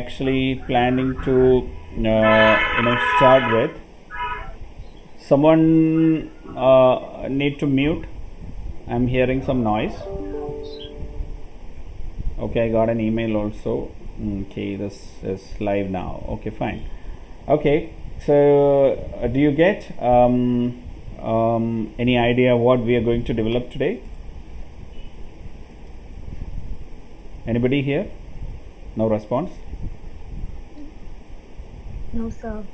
actually planning to start with. Someone need to mute. I'm hearing some noise. Okay, I got an email also. Okay, this is live now. Okay, fine. Okay, so do you get any idea what we are going to develop today? Anybody here? No response? No, sir.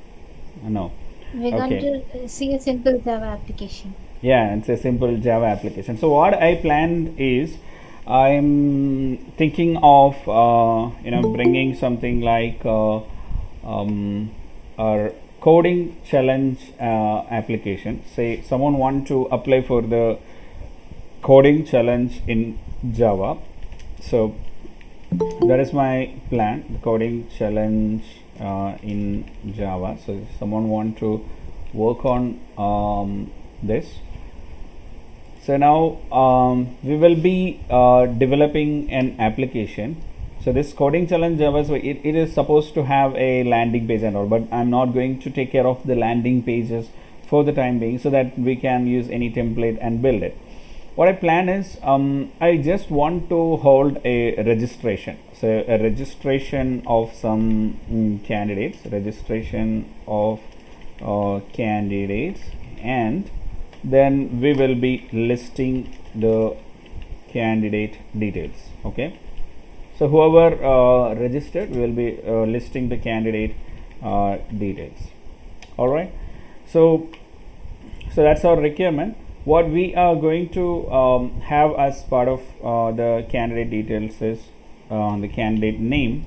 No. We're going to see a simple Java application. Yeah, it's a simple Java application. So what I planned is I'm thinking of bringing something like our coding challenge application. Say someone want to apply for the coding challenge in Java. So that is my plan, the coding challenge in Java. So if someone want to work on this. So now we will be developing an application. So this coding challenge Java, so it is supposed to have a landing page and all, but I'm not going to take care of the landing pages for the time being, so that we can use any template and build it. What I plan is I just want to hold a registration. So a registration of some candidates, and then we will be listing the candidate details. Okay, so whoever registered, we will be listing the candidate details. All right, so that's our requirement. What we are going to have as part of the candidate details is the candidate name.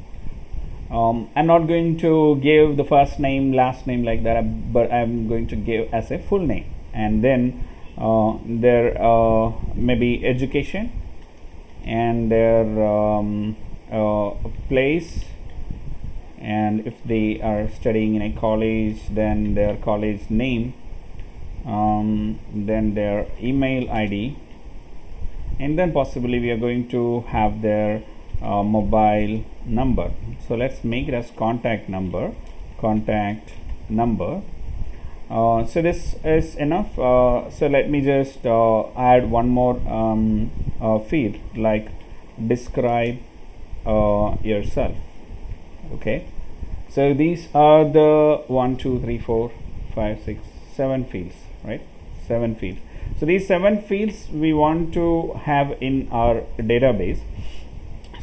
I'm not going to give the first name, last name like that, but I'm going to give as a full name, and then their maybe education and their place, and if they are studying in a college, then their college name, then their email ID, and then possibly we are going to have their mobile number. So let's make it as contact number. So this is enough. So let me just add one more field, like describe yourself. Okay, so these are the 1 2 3 4 5 6 7 fields, right? 7 fields. So these 7 fields we want to have in our database.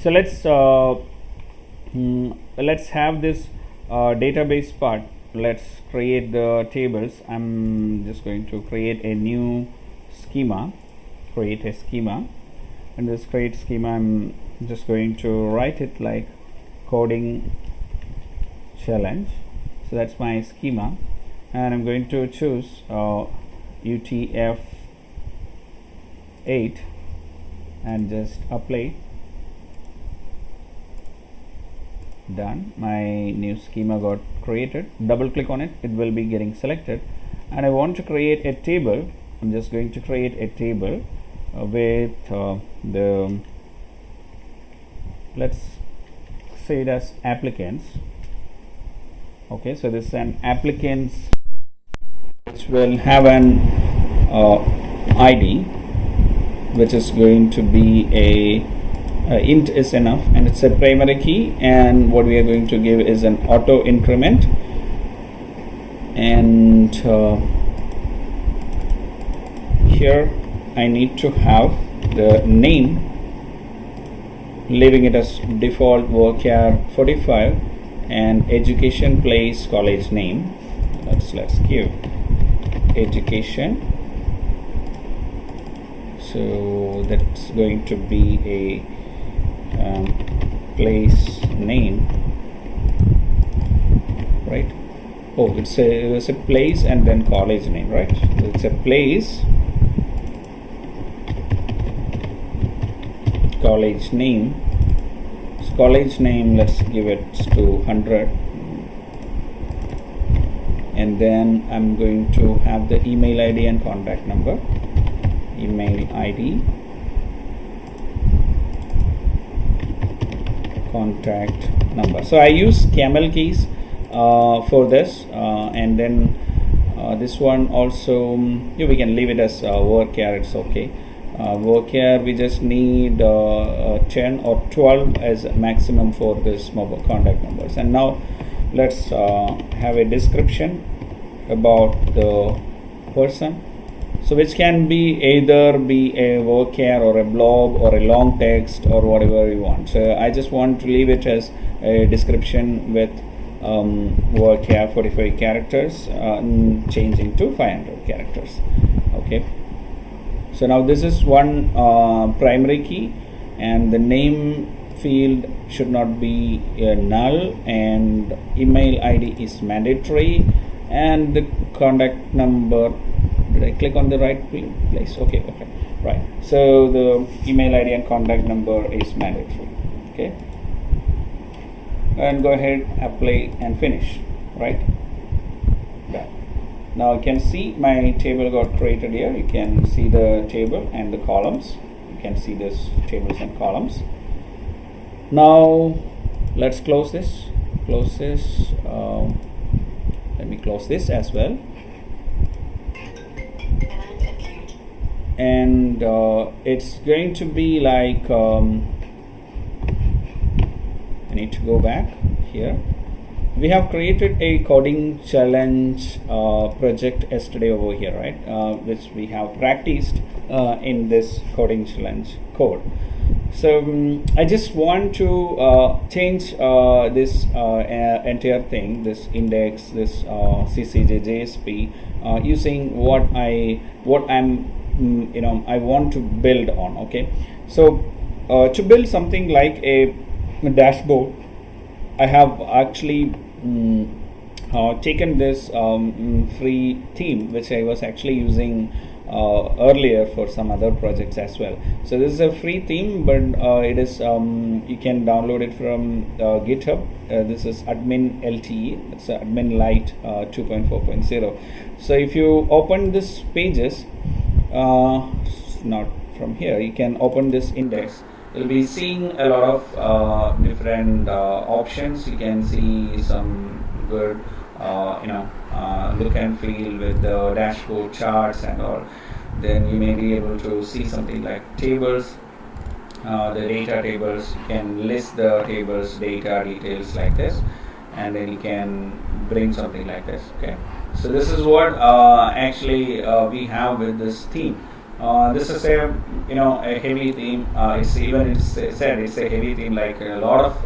So let's have this database part. Let's create the tables. I'm just going to create a new schema, and this create schema, I'm just going to write it like coding challenge. So that's my schema, and I'm going to choose UTF-8 and just apply. Done. My new schema got created. Double click on it, it will be getting selected, and I want to create a table. I'm just going to create a table with the, let's say it as applicants. Okay, so this is an applicants which will have an ID, which is going to be a int is enough, and it's a primary key, and what we are going to give is an auto increment, and here I need to have the name, leaving it as default varchar 45, and education place college name. Let's give education. So that's going to be a place name, right? Oh, it's a place and then college name, right? So it's a place, college name. So college name, let's give it to 100, and then I'm going to have the email ID and contact number. Email ID, contact number. So I use camel keys for this, and then this one also yeah, we can leave it as work here, it's okay. Work here we just need 10 or 12 as maximum for this mobile contact numbers. And now let's have a description about the person, so which can be either be a work here or a blog or a long text or whatever you want. So I just want to leave it as a description with work here 45 characters changing to 500 characters. Okay, so now this is one primary key, and the name field should not be null, and email ID is mandatory, and the contact number, did I click on the right place? Okay, right. So the email ID and contact number is mandatory. Okay, and go ahead, apply and finish. Right, done. Now you can see my table got created here. You can see the table and the columns. You can see this tables and columns. Now let's close this. Let me close this as well. And it's going to be like I need to go back here. We have created a coding challenge project yesterday over here, right? Which we have practiced in this coding challenge code. So I just want to change this entire thing, this index, this CCJ JSP, using what I'm I want to build on. Okay, so to build something like a dashboard, I have actually taken this free theme which I was actually using earlier for some other projects as well. So this is a free theme, but it is you can download it from GitHub. This is admin LTE. It's admin Lite 2.4.0. So if you open this pages, not from here, you can open this index. You'll be seeing a lot of different options. You can see some good look and feel with the dashboard charts and all. Then you may be able to see something like tables, the data tables. You can list the tables data details like this, and then you can bring something like this. Okay, so this is what actually we have with this theme. This is a a heavy theme. It's said it's a heavy theme. Like a lot of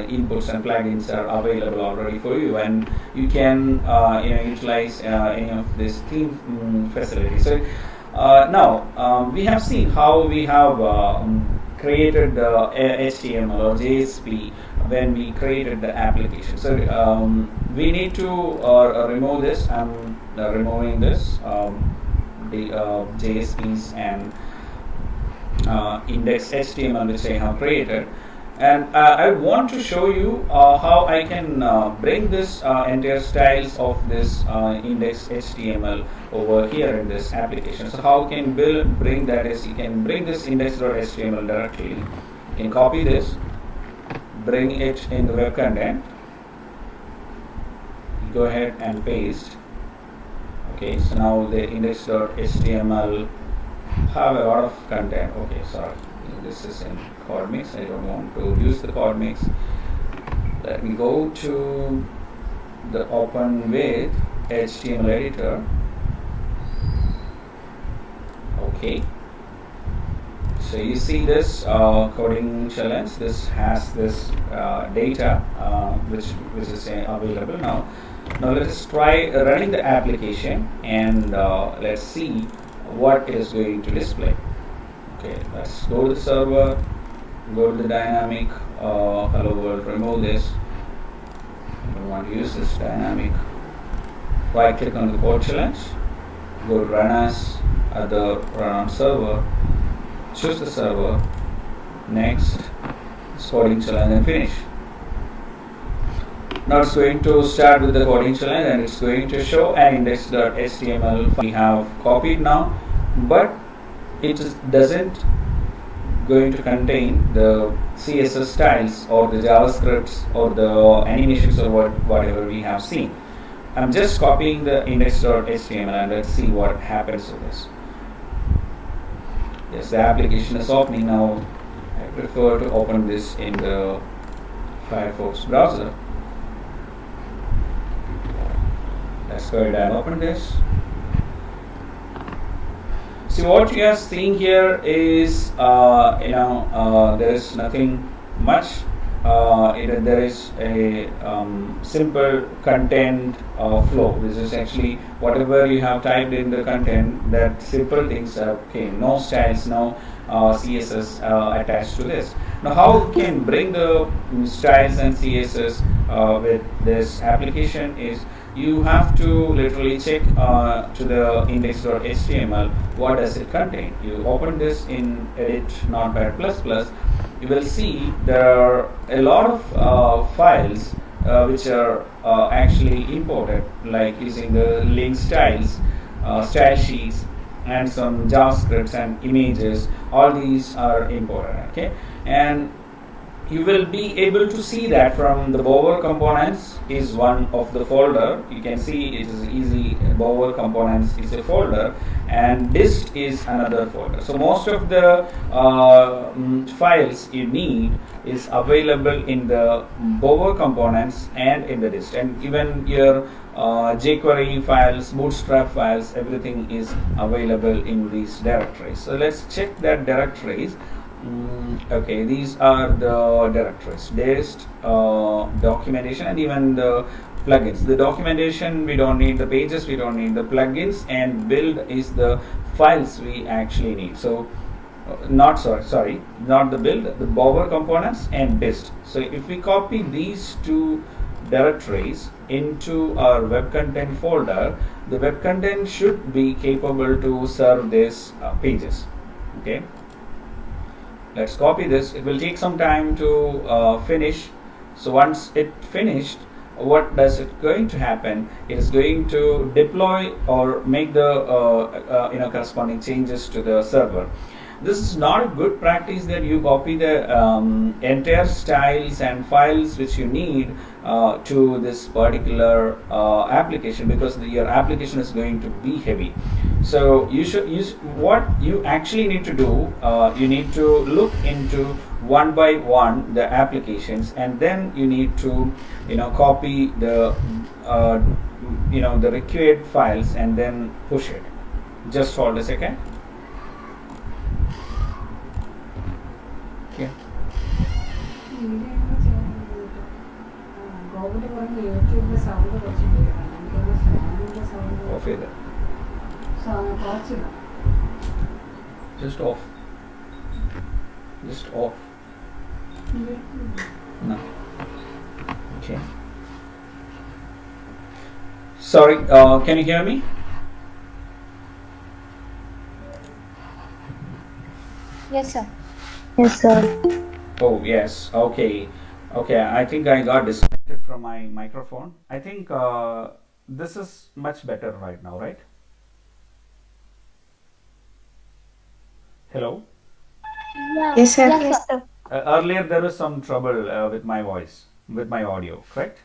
inputs and plugins are available already for you, and you can utilize any of this theme facility. So now we have seen how we have created the HTML or JSP when we created the application. So we need to remove this. I'm removing this. The JSPs and index HTML which I have created, and I want to show you how I can bring this entire styles of this index HTML over here in this application. So how can bring that is, you can bring this index.html directly. You can copy this, bring it in the web content, go ahead and paste. Okay, so now the index.html have a lot of content. Okay, sorry, this is in code mix. I don't want to use the code mix. Let me go to the open with HTML editor. Okay, so you see this coding challenge. This has this data which is available now. Now let us try running the application, and let's see what it is going to display. Okay, let's go to the server, go to the dynamic hello world, remove this. I don't want to use this dynamic. Right click on the code challenge, go to run as run on server, choose the server, next coding challenge, and finish. Now it's going to start with the coding challenge, and it's going to show an index.html we have copied now, but it doesn't going to contain the CSS styles or the JavaScripts or the animations or whatever we have seen. I'm just copying the index.html and let's see what happens to this. Yes, the application is opening now. I prefer to open this in the Firefox browser. Let's go ahead and open this. See, what you are seeing here is, there is nothing much. There is a simple content flow. This is actually whatever you have typed in the content, that simple things are okay. No styles, no CSS attached to this. Now, how you can bring the styles and CSS with this application is, you have to literally check to the index.html, what does it contain. You open this in edit notepad++, you will see there are a lot of files which are actually imported, like using the link styles, style sheets, and some JavaScripts and images. All these are imported, okay? And you will be able to see that from the Bower components is one of the folder. You can see it is easy. Bower components is a folder, and dist is another folder. So most of the files you need is available in the Bower components and in the dist, and even your jQuery files, Bootstrap files, everything is available in these directories. So let's check that directories. Okay, these are the directories: dist, documentation, and even the plugins. The documentation, we don't need the pages, we don't need the plugins, and build is the files we actually need. So not the build, the Bower components and dist. So if we copy these two directories into our web content folder, the web content should be capable to serve these pages. Okay, let's copy this. It will take some time to finish. So once it finished, what does it going to happen? It is going to deploy or make the corresponding changes to the server. This is not a good practice that you copy the entire styles and files which you need to this particular application, because your application is going to be heavy. So you should use, what you actually need to do, you need to look into one by one the applications, and then you need to copy the the required files and then push it. Just hold a second. Okay. Off it. Just off. Just off. No. Okay. Sorry, can you hear me? Yes, sir. Yes, sir. Oh, yes. Okay. Okay, I think I got disconnected from my microphone. I think this is much better right now, right? Hello? Yeah. Yes, sir. Yes, sir. Earlier there was some trouble with my voice, with my audio, correct?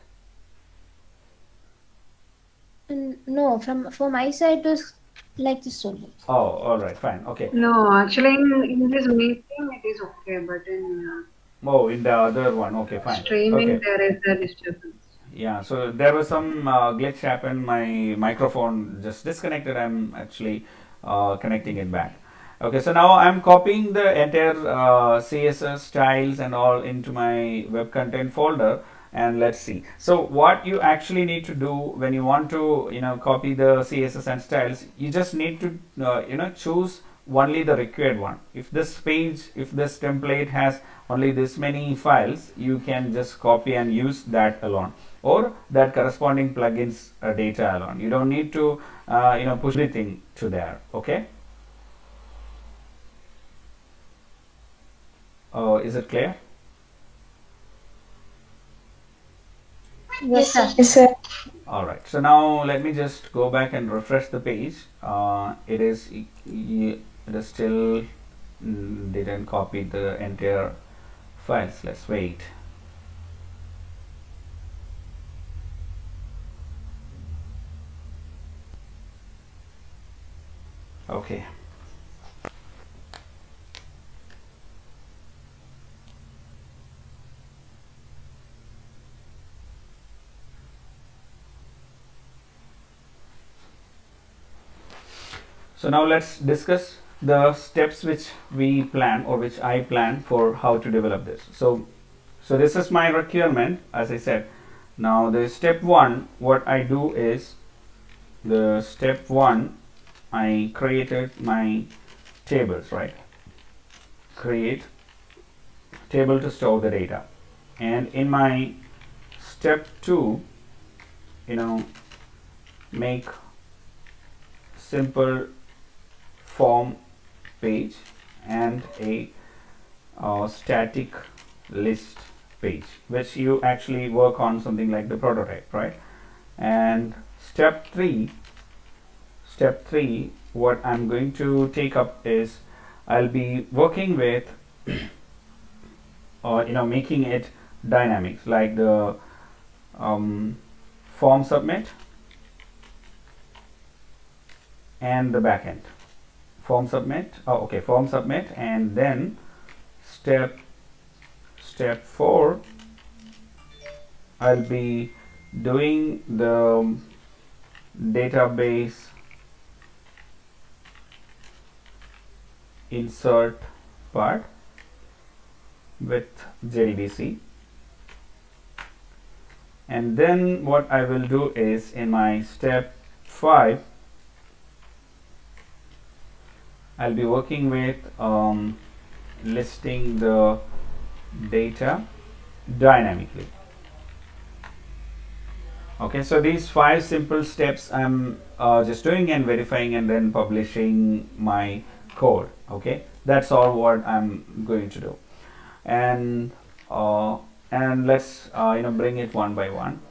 No, for my side it was like this only. Oh, all right, fine. Okay. No, actually in this meeting it is okay, but in Oh, in the other one, okay, fine. streaming Okay. there is the disturbance. Yeah, so there was some glitch happened. My microphone just disconnected. I'm actually connecting it back. Okay, so now I'm copying the entire CSS styles and all into my web content folder, and let's see. So what you actually need to do when you want to copy the CSS and styles, you just need to choose only the required one. If this page, if this template has only this many files, you can just copy and use that alone, or that corresponding plugins data alone. You don't need to push everything to there. Okay. Is it clear? Yes, sir. Yes, sir. All right. So now let me just go back and refresh the page. It is still didn't copy the entire files. Let's wait. Okay. So now let's discuss the steps which we plan, or which I plan for how to develop this. So this is my requirement, as I said. Now the step one, what I do is, the step one, I created my tables, right? Create table to store the data. And in my step two, make simple form page and a static list page, which you actually work on something like the prototype, right? And step three, what I'm going to take up is, I'll be working with making it dynamic, like the form submit and the backend. Form submit, form submit, and then step 4, I'll be doing the database insert part with JDBC. And then what I will do is, in my step 5, I'll be working with listing the data dynamically. Okay, so these 5 simple steps I'm just doing and verifying and then publishing my code. Okay, that's all what I'm going to do. And let's bring it one by one.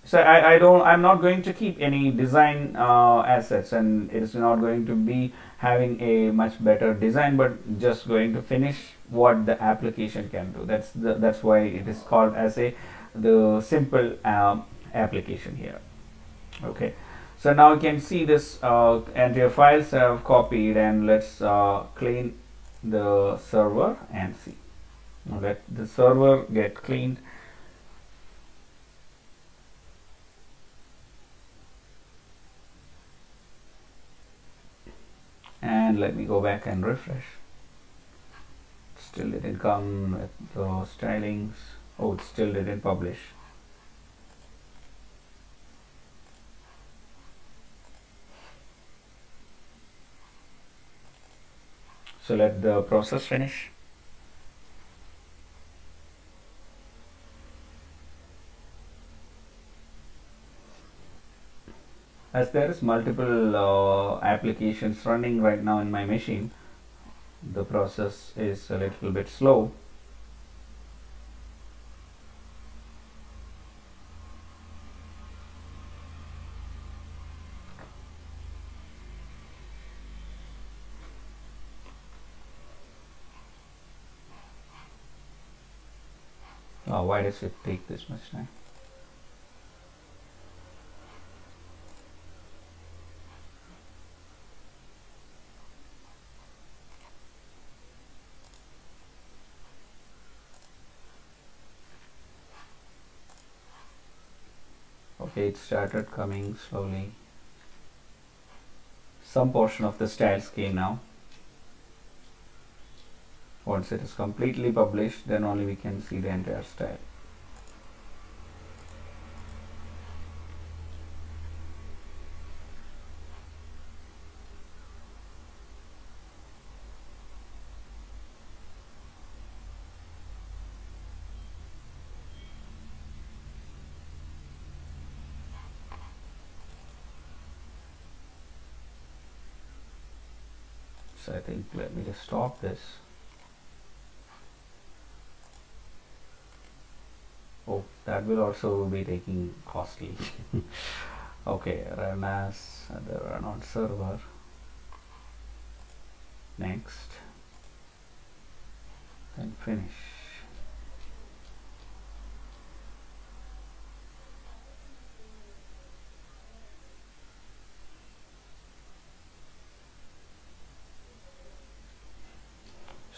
So I'm not going to keep any design assets, and it is not going to be having a much better design, but just going to finish what the application can do. That's why it is called as the simple application here. Okay, so now you can see this entire files have copied, and let's clean the server and see. Now let the server get cleaned. And let me go back and refresh. Still didn't come with the stylings. Oh, it still didn't publish. So let the process finish. As there is multiple applications running right now in my machine, the process is a little bit slow. Why does it take this much time? Okay, it started coming slowly. Some portion of the styles came now. Once it is completely published, then only we can see the entire style. So I think, let me just stop this. Oh, that will also be taking costly. Okay, run as the run on server. Next. and finish.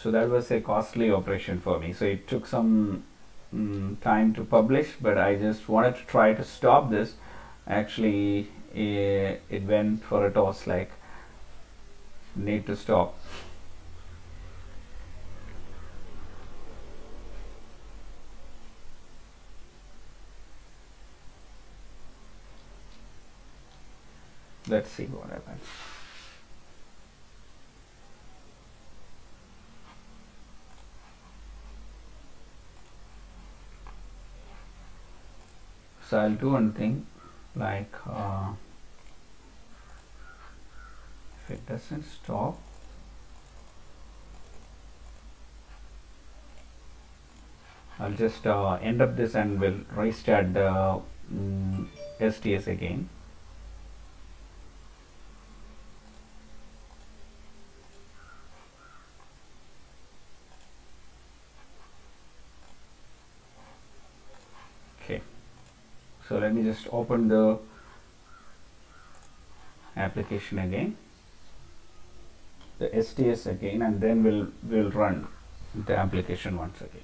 So that was a costly operation for me. So it took some time to publish, but I just wanted to try to stop this. Actually, it went for a toss, like need to stop. Let's see what happens. So I'll do one thing, like if it doesn't stop, I'll just end up this and we'll restart the STS again. Okay, so let me just open the application again, the STS again, and then we'll run the application once again.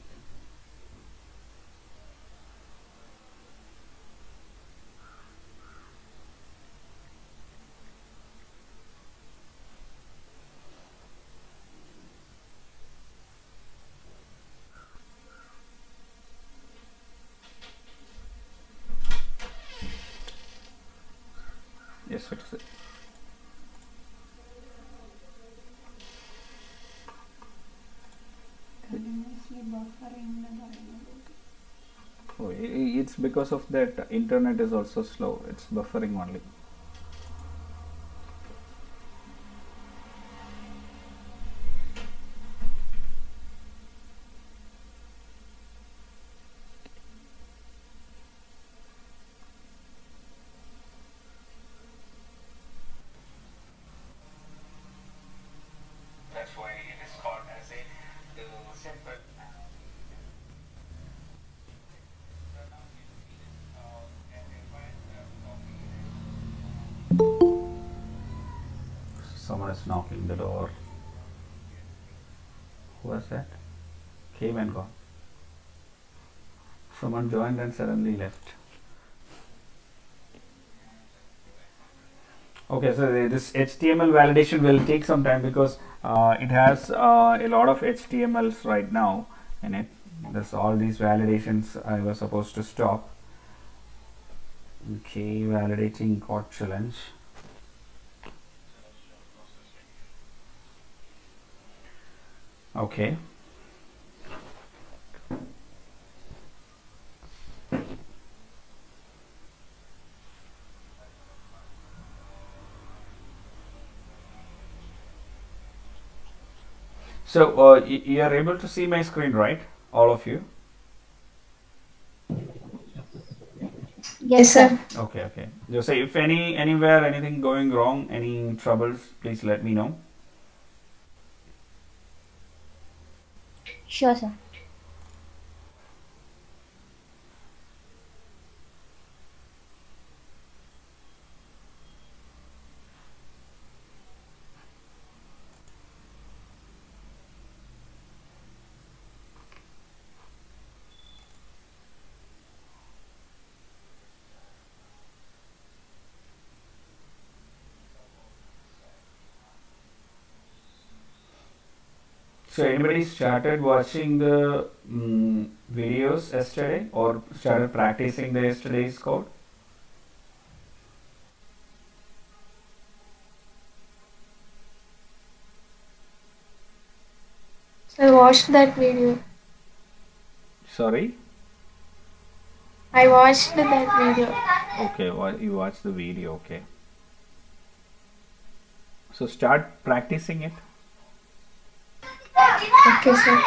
Yes, what is it? Oh, it's because of that internet is also slow. It's buffering only. That's why it is called as a simple. Someone is knocking the door. Who was that? Came and gone. Someone joined and suddenly left. Okay, so this HTML validation will take some time because it has a lot of HTMLs right now in it. There's all these validations I was supposed to stop. Okay, validating code challenge. Okay. So you are able to see my screen, right? All of you? Yes, sir. Okay, okay. Just say if anywhere anything going wrong, any troubles, please let me know. Sure, sir. So anybody started watching the videos yesterday or started practicing the yesterday's code? I watched that video. Sorry? I watched that video. Okay, well, you watched the video, okay. So start practicing it. Okay, sir.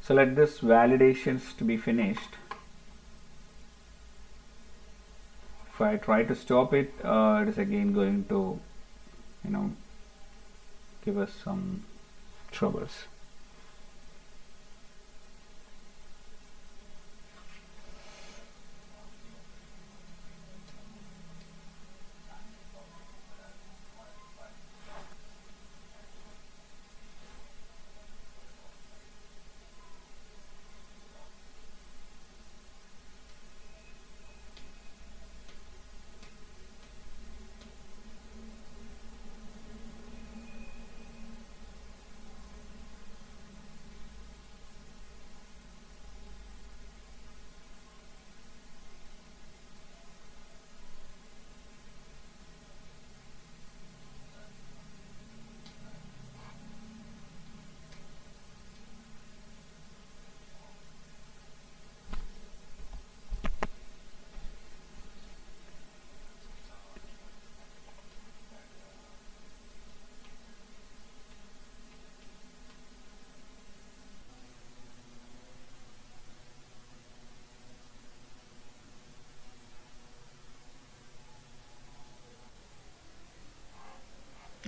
So let this validations to be finished. if I try to stop it, it is again going to give us some troubles.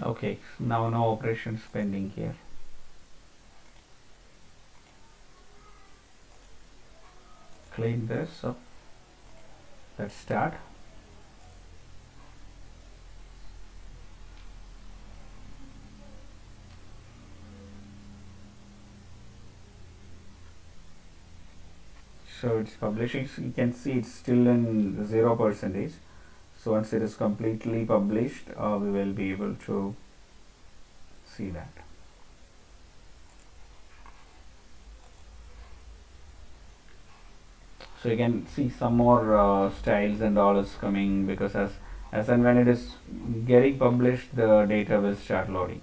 Okay, now no operations pending here. Clean this up. Let's start. So it's publishing. So you can see it's still in 0%. So once it is completely published, we will be able to see that. So you can see some more styles and all is coming, because as and when it is getting published, the data will start loading.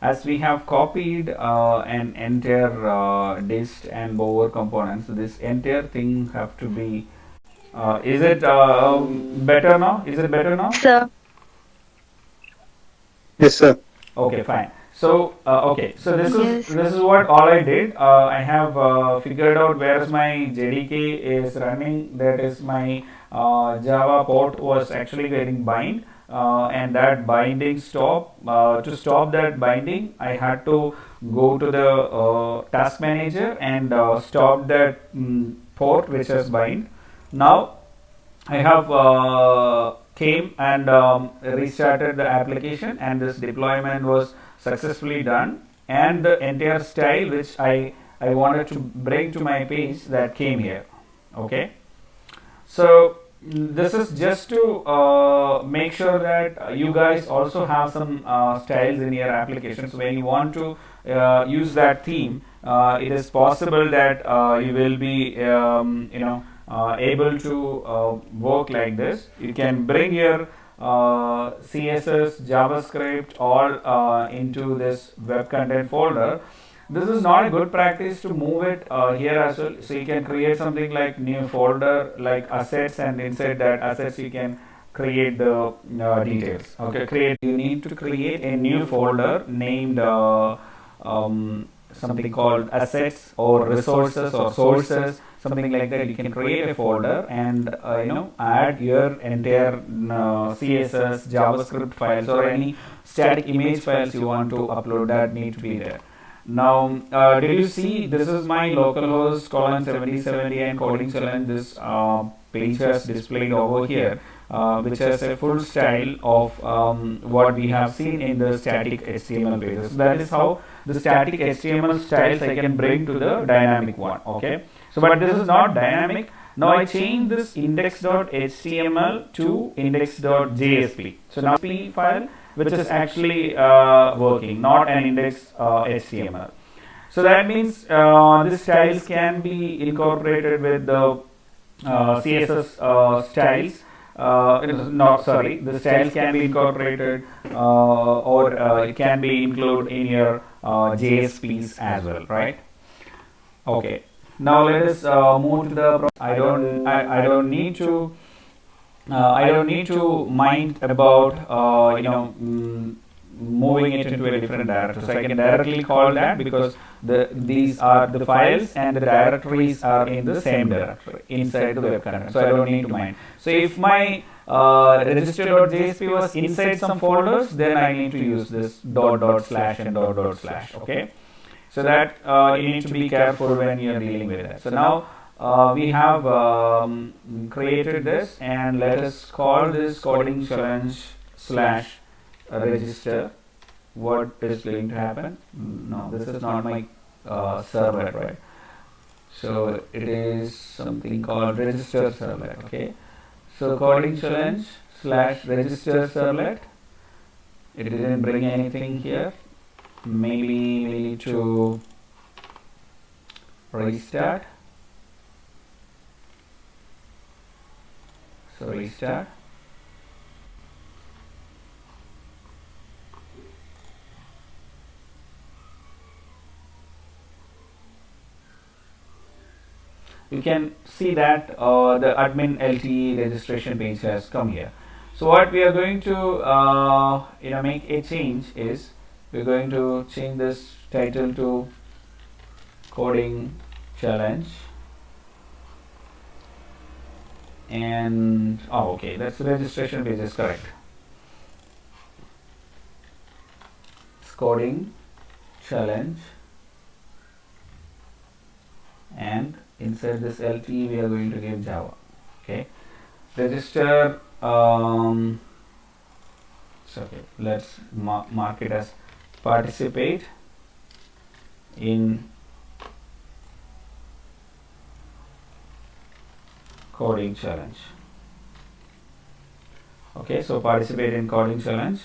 As we have copied an entire dist and bower component, so this entire thing have to be. Is it better now? Is it better now? Sir. Yes, sir. Okay, fine. So okay, so this is what all I did. I have figured out where is my JDK is running. That is my Java port was actually getting bind, and that binding stop. To stop that binding, I had to go to the task manager and stop that port which has bind. Now I have came and restarted the application, and this deployment was successfully done, and the entire style which I wanted to bring to my page, that came here. Okay, so this is just to make sure that you guys also have some styles in your application. So when you want to use that theme, it is possible that you will be able to work like this. You can bring your CSS, JavaScript all into this web content folder. This is not a good practice to move it here as well. So you can create something like new folder like assets, and inside that assets you can create the details. Okay, you need to create a new folder named something called assets or resources or sources, something like that. You can create a folder and add your entire CSS, JavaScript files, or any static image files you want to upload that need to be there. Now, did you see this is my localhost :7070 and coding challenge. This page has displayed over here, which has a full style of what we have seen in the static HTML pages. So that is how the static HTML styles I can bring to the dynamic one. Okay, so but this is not dynamic. Now I change this index.html to index.jsp. So now JSP file, which is actually working, not an index HTML. So that means these styles can be incorporated with the CSS styles. The styles can be incorporated or it can be included in your JSPs as well, right? Okay. Now let us move to the. I don't need to mind about moving it into a different directory. So I can directly call that because these are the files and the directories are in the same directory inside the web content. So I don't need to mind. So if my register.jsp was inside some folders, then I need to use this dot dot slash and dot dot slash. Okay. So that you need to be careful when you are dealing with that. So now we have created this, and let us call this coding challenge slash register. What is going to happen? No, this is not my servlet, right? So it is something called register servlet. Okay. So coding challenge slash register servlet. It didn't bring anything here. Maybe we need to restart. So restart. You can see that the admin LTE registration page has come here. So what we are going to make a change is we're going to change this title to coding challenge, and okay, that's the registration page is correct. It's coding challenge, and inside this LT we are going to give Java. Okay, register. So okay, let's mark it as participate in coding challenge. Okay, so participate in coding challenge.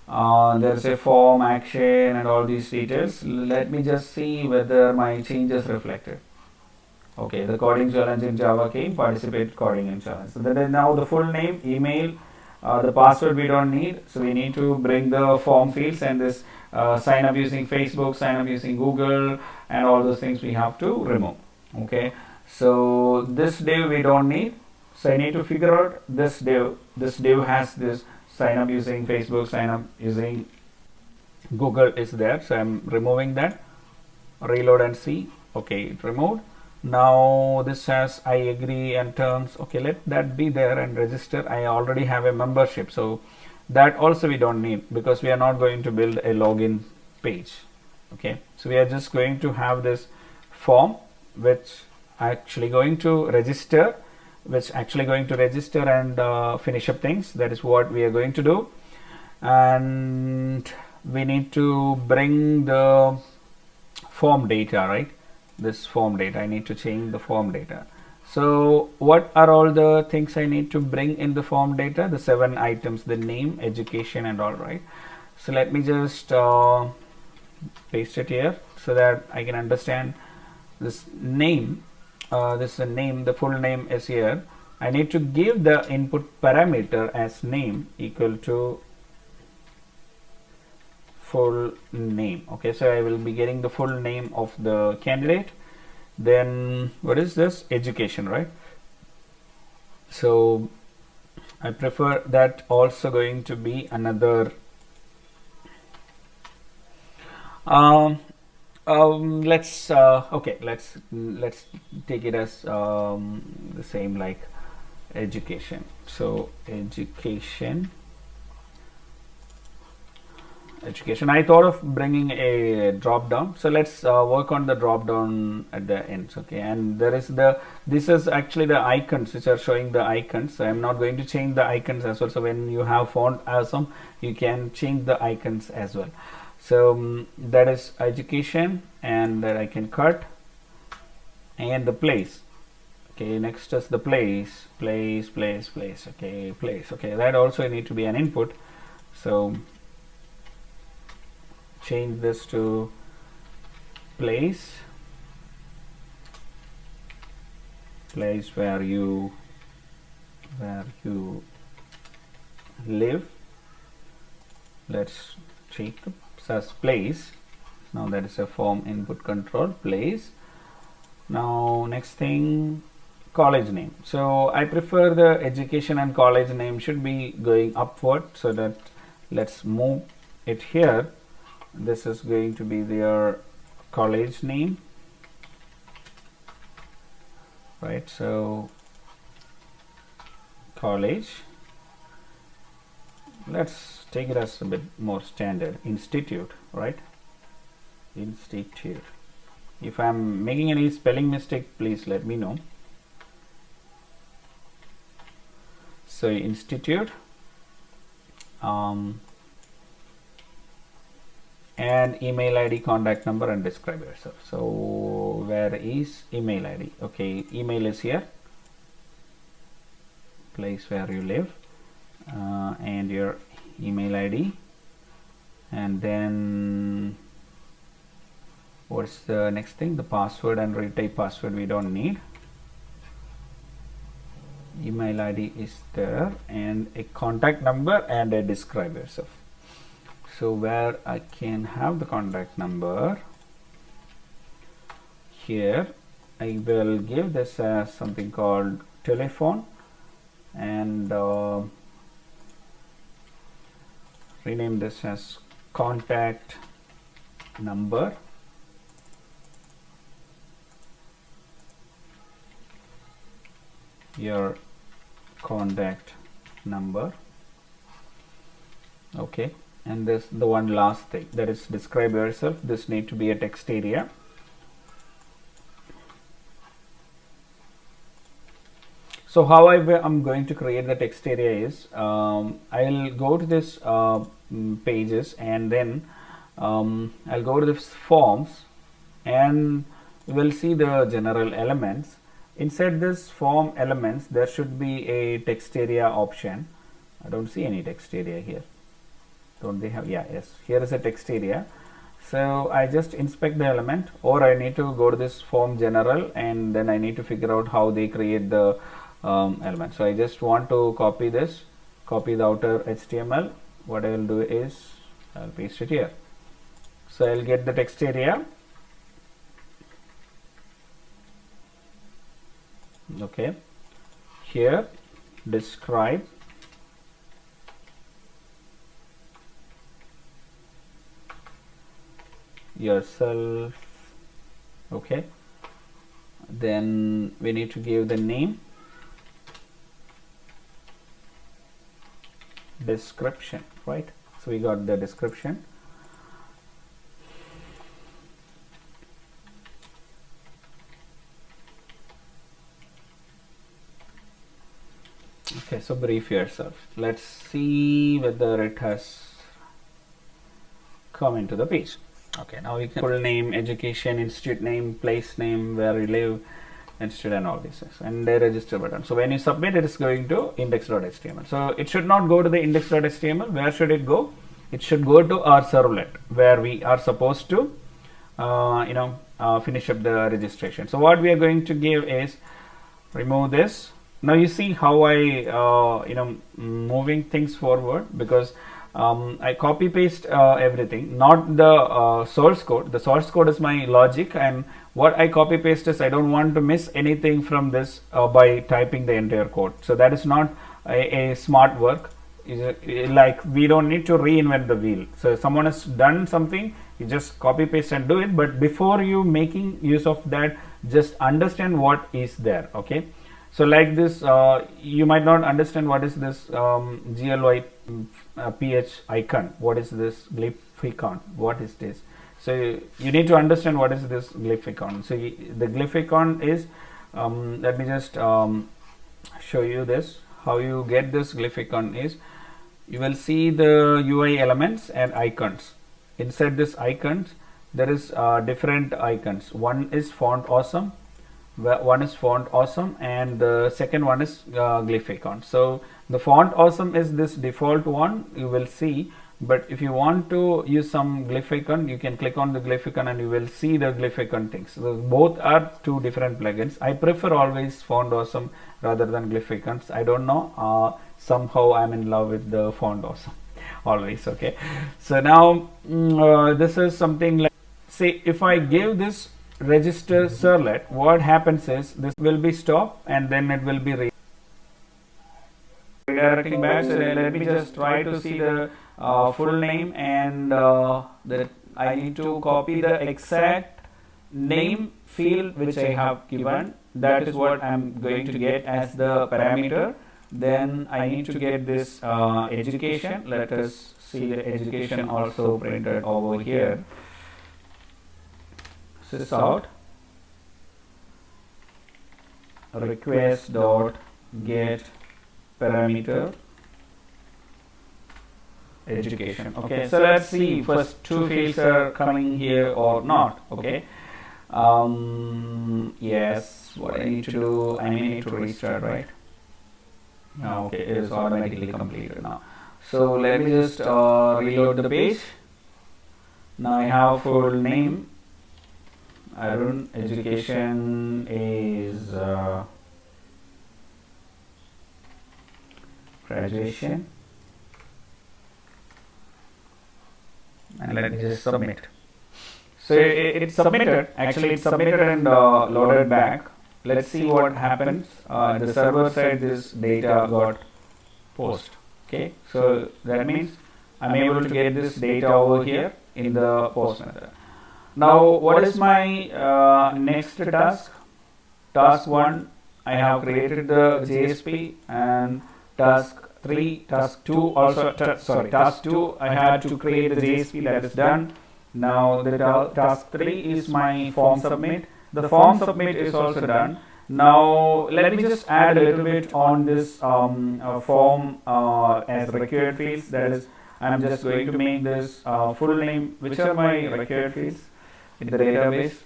There's a form, action, and all these details. Let me just see whether my changes reflected. Okay, the coding challenge in Java came, participate coding in challenge. So that is now the full name, email, the password we don't need. So we need to bring the form fields and this sign up using Facebook, sign up using Google, and all those things we have to remove. Okay, so this div we don't need. So I need to figure out this div. This div has this sign up using Facebook, sign up using Google is there. So I'm removing that. Reload and see. Okay, it removed. Now this has I agree and terms. Okay, let that be there, and register. I already have a membership, so that also we don't need because we are not going to build a login page. Okay, so we are just going to have this form which actually going to register and finish up things. That is what we are going to do, and we need to bring the form data, right? This form data, I need to change the form data. So what are all the things I need to bring in the form data? The 7 items, the name, education, and all, right? So let me just paste it here so that I can understand this name. This is a name, the full name is here. I need to give the input parameter as name equal to full name. Okay, so I will be getting the full name of the candidate. Then what is this? Education, right? So I prefer that also going to be another let's take it as the same like education. So education. I thought of bringing a drop down, so let's work on the drop down at the ends. Okay, and there is this is actually the icons which are showing the icons. So I'm not going to change the icons as well. So when you have font awesome, you can change the icons as well. So that is education, and that I can cut, and the place. Okay, next is the place. Okay, place. Okay, that also need to be an input. So change this to place where you live. Let's check as place. Now that is a form input control place. Now next thing, college name. So I prefer the education and college name should be going upward, so that let's move it here, this is going to be their college name, right? So college, let's take it as a bit more standard, institute, right? Institute. If I'm making any spelling mistake, please let me know. So institute, and email ID, contact number, and describe yourself. So where is email ID? Okay, email is here, place where you live, and your email ID, and then what's the next thing? The password and retype password we don't need. Email ID is there, and a contact number and a describe yourself. So where I can have the contact number, here I will give this as something called telephone, and rename this as contact number. Your contact number. Okay, and this the one last thing, that is describe yourself. This need to be a text area. So how I'm going to create the text area is, I'll go to this pages, and then I'll go to this forms, and we'll see the general elements. Inside this form elements, there should be a text area option. I don't see any text area here. Don't they have? Yeah, yes, here is a text area. So I just inspect the element, or I need to go to this form general, and then I need to figure out how they create the element. So I just want to copy this, copy the outer HTML. What I will do is I'll paste it here. So I'll get the text area. Okay, here describe yourself. Okay, then we need to give the name, description, right? So we got the description. Okay, so brief yourself. Let's see whether it has come into the page. Okay, now we can full name, education, institute name, place name, where you live, institute, and all these things, and the register button. So when you submit, it is going to index.html. So it should not go to the index.html. Where should it go? It should go to our servlet, where we are supposed to finish up the registration. So what we are going to give is remove this. Now you see how I moving things forward, because I copy paste everything, not the source code. The source code is my logic, and what I copy paste is I don't want to miss anything from this by typing the entire code. So that is not a smart work. Like, we don't need to reinvent the wheel. So if someone has done something, you just copy paste and do it. But before you making use of that, just understand what is there. Okay. So like this, you might not understand what is this GLY PH icon. What is this glyph icon? What is this? So you need to understand what is this glyph icon. So the glyph icon is, let me just show you this. How you get this glyph icon is, you will see the UI elements and icons. Inside this icons, there is different icons. One is font awesome. One is font awesome, and the second one is glyph icon. So the font awesome is this default one, you will see. But if you want to use some glyph icon, you can click on the glyph icon and you will see the glyph icon things. So both are two different plugins. I prefer always font awesome rather than glyph icons. I don't know, somehow I'm in love with the font awesome always. Okay, so now this is something like, say if I give this register servlet, what happens is this will be stopped and then it will be redirecting back. So let me just try to see the full name, and that I need to copy the exact name field which I have given. That is what I'm going to get as the parameter. Then I need to get this education. Let us see the education also printed over here. Sys out request dot get parameter education. Okay, so let's see first two fields are coming here or not. Okay, yes, what I need to do, I may need to restart, right? Okay, it is automatically completed now. So let me just reload the page. Now I have full name Arun, education is graduation, and let me just submit. So it's submitted. Actually, it's submitted and loaded back. Let's see what happens. The server side, this data got post. Okay, so that means I'm able to get this data over here in the post method. Now, what is my next task? Task 1, I have created the JSP, and task 2 also, task 2, I had to create the JSP, that is done. Now, the task 3 is my form submit. The form submit is also done. Now, let me just add a little bit on this form as required fields. That is, I'm just going to make this full name. Which are my required fields in the database?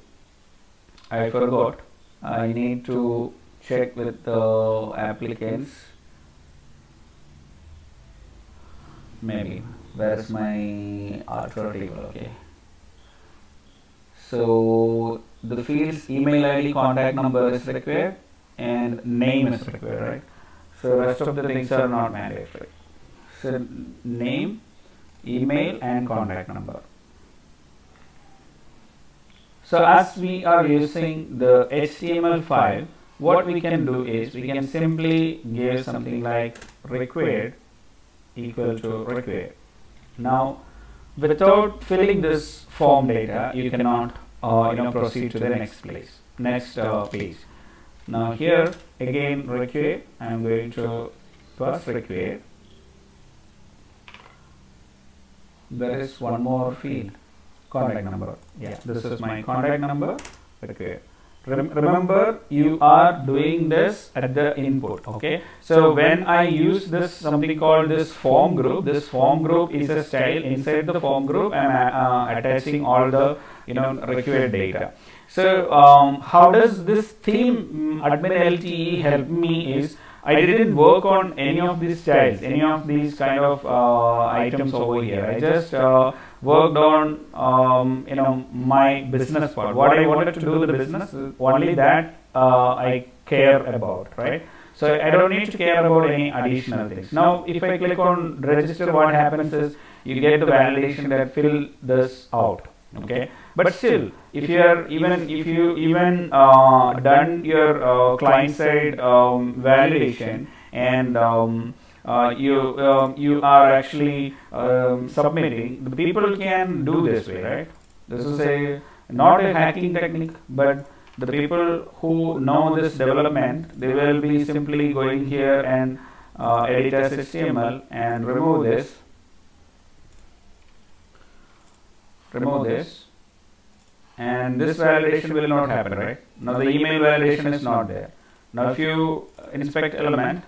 I forgot. I need to check with the applicants. Maybe. Where is my author table? Okay. So the fields email ID, contact number is required, and name is required, right? So rest of the things are not mandatory. So name, email, and contact number. So as we are using the HTML file, what we can do is we can simply give something like required equal to required. Now, without filling this form data, you cannot proceed to the next page. Now here again required, I am going to pass required. There is one more field, contact number. Yeah, this is my contact number required. Remember, you are doing this at the input. Okay, so when I use this something called this form group is a style. Inside the form group, I am attaching all the required data. So how does this theme admin LTE help me is, I didn't work on any of these styles, any of these kind of items over here. I just worked on my business part. What I wanted to do with the business, only that I care about, right? So I don't need to care about any additional things. Now, if I click on register, what happens is you get the validation that fill this out. Okay, but still, if you are even done your client side validation, and you are actually submitting, the people can do this way, right? This is not a hacking technique, but the people who know this development, they will be simply going here and edit as HTML and remove this, and this validation will not happen, right? Now the email validation is not there. Now if you inspect element,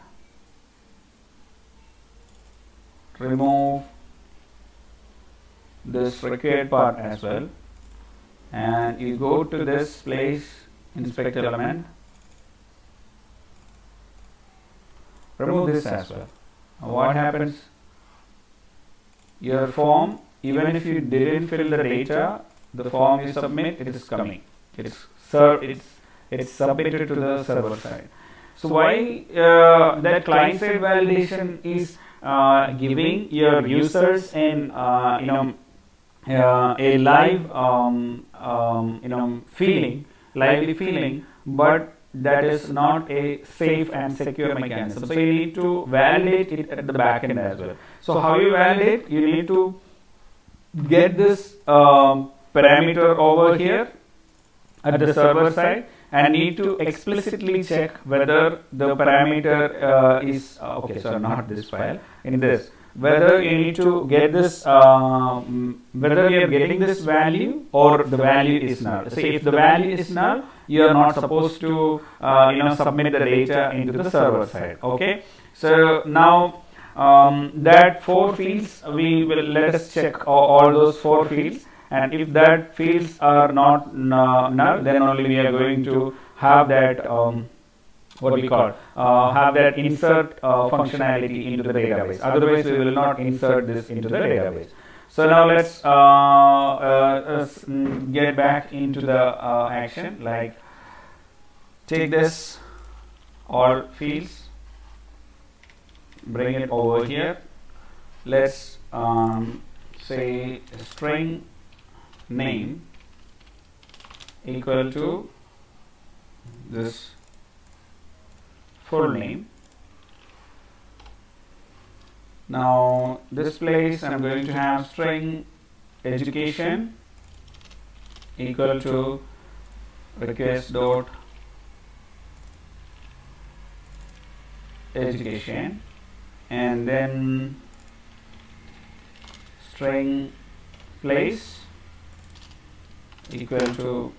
remove this required part as well, and you go to this place, inspect element, remove this as well. Now what happens? Your form, even if you didn't fill the data, the form you submit, it is coming. It's submitted to the server side. So why that client side validation is giving your users a live lively feeling, but that is not a safe and secure mechanism. So you need to validate it at the back end as well. So how you validate? You need to get this parameter over here at the server side and need to explicitly check whether the parameter is okay, so not this file, in this, whether you need to get this whether you are getting this value or the value is null. So if the value is null, you are not supposed to submit the data into the server side. Okay, so now that 4 fields, we will let us check all those 4 fields, and if that fields are not null, then only we are going to have that what we call have that insert functionality into the database. Otherwise we will not insert this into the database. So now let's get back into the action, like take this all fields, bring it over here. Let's say string name equal to this full name. Now this place I'm going to have string education equal to request dot education, and then string place equal to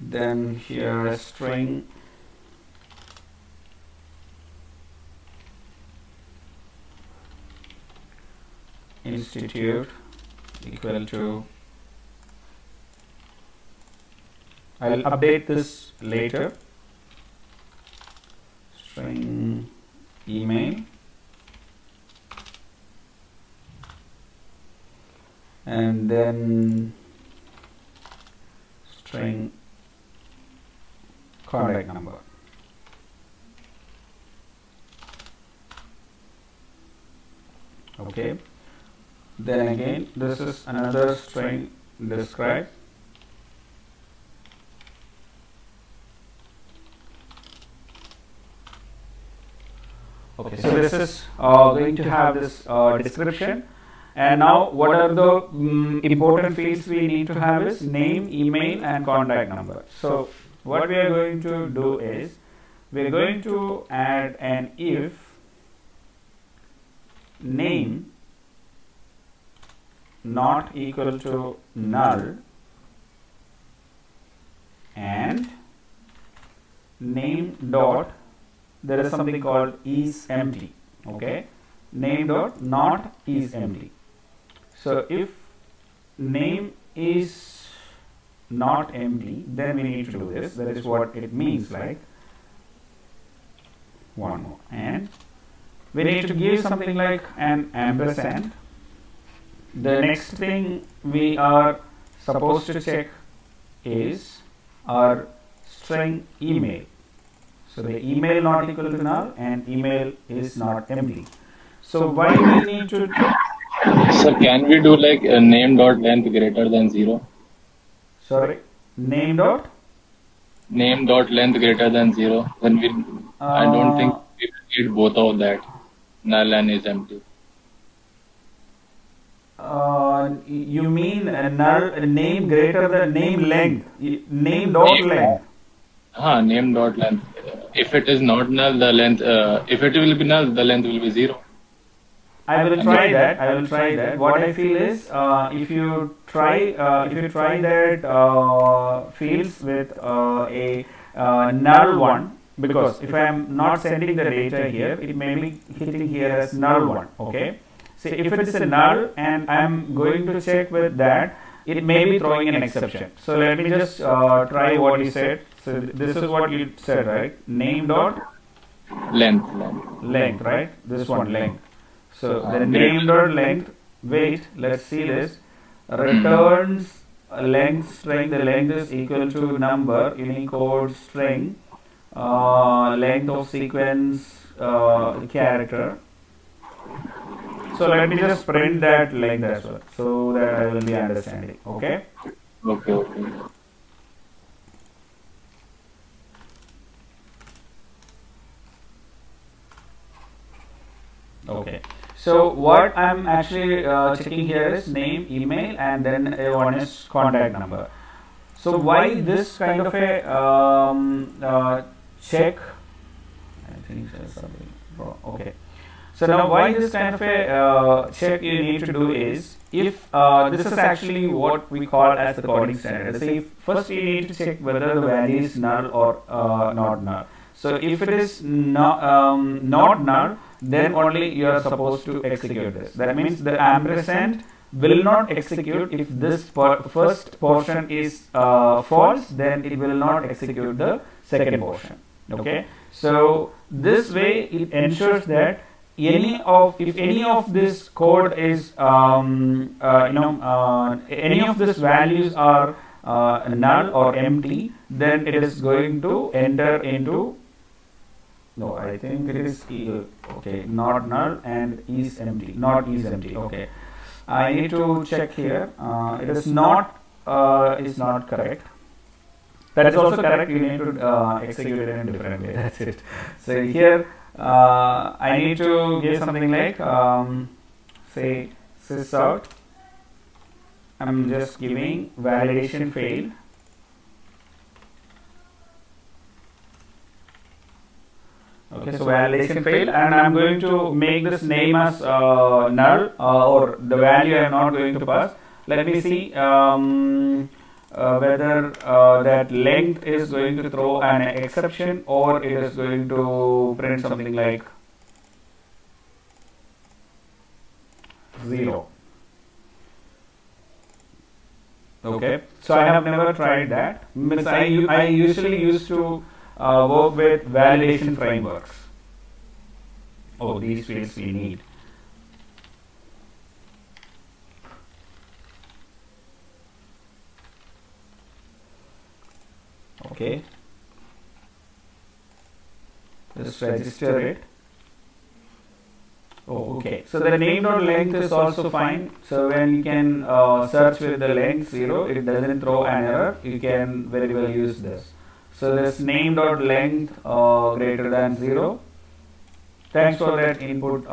then here a string institute equal to, I'll update this later, string email, and then string contact number. Okay, then again this is another string describe, okay, so this is going to have this description. And now what are the important fields we need to have is name, email and contact number. So what we are going to do is we are going to add an if name not equal to null and name dot, there is something called is empty. Okay, name dot not is empty. So if name is not empty, then we need to do this. That is what it means, like one more, and we need to give something like an ampersand. The next thing we are supposed to check is our string email. So the email not equal to null and email is not empty. So why we need to? Sir, can we do like a name dot length greater than 0? Sorry, name dot? Name dot length greater than 0. Then we, I don't think we need both of that. Null and is empty. You mean a null, a name greater than name length, name dot length? Name dot length. If it is not null, the length, if it will be null, the length will be 0. I will try that. I will try that. What I feel is, if you try that fields with a null one, because if I am not sending the data here, it may be hitting here as null one. Okay. So if it is a null and I am going to check with that, it may be throwing an exception. So let me just try what you said. So this is what you said, right? Name dot Length. length, right? This one length. So the name dot length, wait, let's see this, returns a length string. The length is equal to number, Unicode string, length of sequence character. So let me just print that length as well, so that I will be understanding. Okay. Okay. Okay. So what I'm actually checking here is name, email, and then one is contact number. So why this kind of a check? I think there's something wrong. Okay. So now why this kind of a check you need to do is, if this is actually what we call as the coding standard. Say first you need to check whether the value is null or not null. So if it is not null, then only you are supposed to execute this. That means the ampersand will not execute if this first portion is false, then it will not execute the second portion. Okay. So this way it ensures that if any of this code is any of these values are null or empty, then it is going to enter into, no, I think it is okay, not null and is empty, not is empty. Okay, I need to check here. It is not correct. That is also correct. You need to execute it in a different way. That's it. So here I need to give something like say sysout. I'm just giving validation failed. Okay, so validation failed, and I'm going to make this name as null, or the value I'm not going to pass. Let me see whether that length is going to throw an exception, or it is going to print something like 0. Okay, so I have never tried that. Means I usually used to work with validation frameworks. Oh, these fields we need. Okay, just register it. Oh, okay. So the name.length is also fine. So when you can search with the length 0, it doesn't throw an error. You can very well use this. So this name.length greater than 0. Thanks for that input,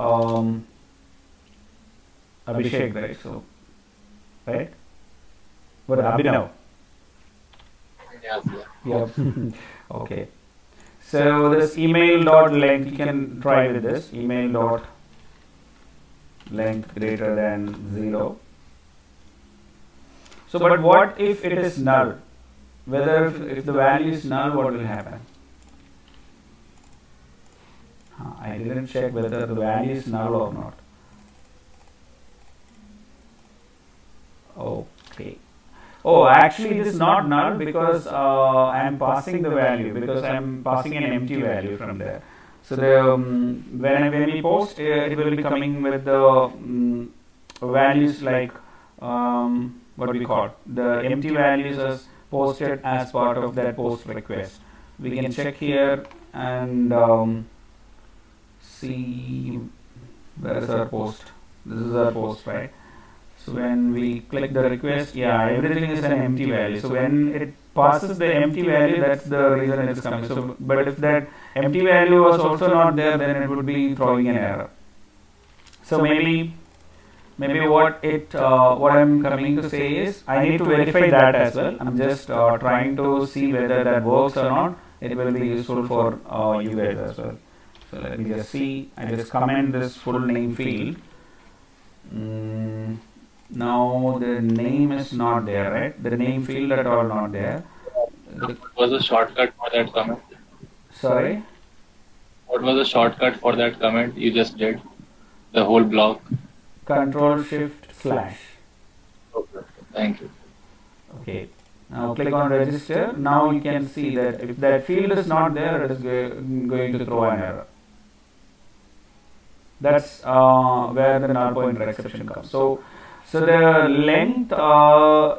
Abhishek, right? So, right? What, Abhinav? Yes. Yep. Okay. So this email.length, you can try with this. Email.length greater than 0. So, but what if it is null? Whether if the value is null, what will happen? I didn't check whether the value is null or not. Okay. Oh, actually it is not null because I am passing the value, because I am passing an empty value from there. So the when we post, it will be coming with the values like what we call the empty values as posted as part of that post request. We can check here and see where is our post. This is our post, right? So when we click the request, yeah, everything is an empty value. So when it passes the empty value, that's the reason it's coming. So, but if that empty value was also not there, then it would be throwing an error. So maybe what I'm coming to say is, I need to verify that as well. I'm just trying to see whether that works or not. It will be useful for you guys as well. So let me just see. I just comment this full name field. Now the name is not there, right? The name field at all not there. What was the shortcut for that comment? Sorry? What was the shortcut for that comment you just did? The whole block? Control-Shift/. Okay. Thank you. Okay. Now click on register. Now you can see that if that field is not there, it is going to throw an error. That's where the null pointer exception comes. So the length,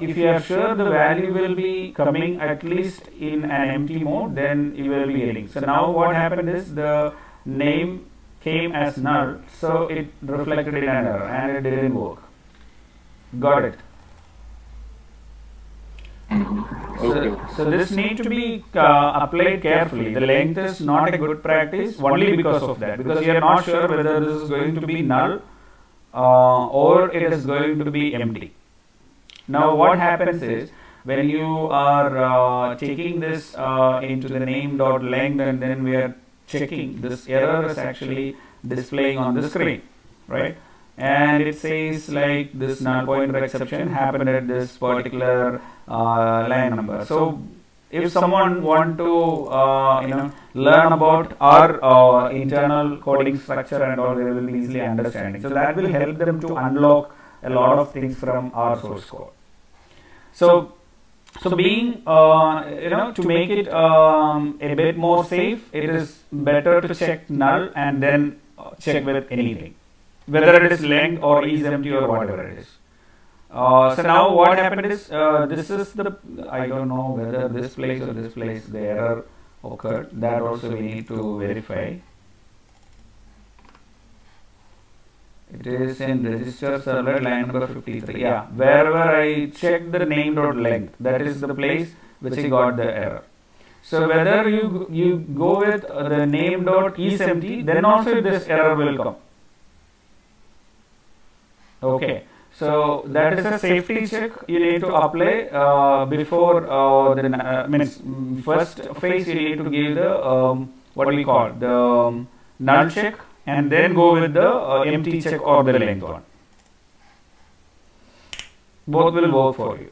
if you are sure the value will be coming at least in an empty mode, then you will be getting. So now what happened is the name came as null, so it reflected in an error and it didn't work. Got it? Okay. So this need to be applied carefully. The length is not a good practice only because of that, because you are not sure whether this is going to be null or it is going to be empty. Now what happens is, when you are taking this into the name.length and then we are checking, this error is actually displaying on the screen, right? And it says like this null pointer exception happened at this particular line number. So if someone want to learn about our internal coding structure and all, they will be easily understanding. So that will help them to unlock a lot of things from our source code. So being to make it a bit more safe, it is better to check null and then check with anything, whether it is length or is empty or whatever it is. So now what happened is, this is the, I don't know whether this place or this place the error occurred. That also we need to verify. It is in register servlet line number 53. Yeah, wherever I check the name.length, that is the place which I got the error. So whether you go with the name.isEmpty, then also this error will come. Okay, so that is a safety check you need to apply before the first phase. You need to give the what we call the null check, and then go with the empty check or the length one. Both will work for you.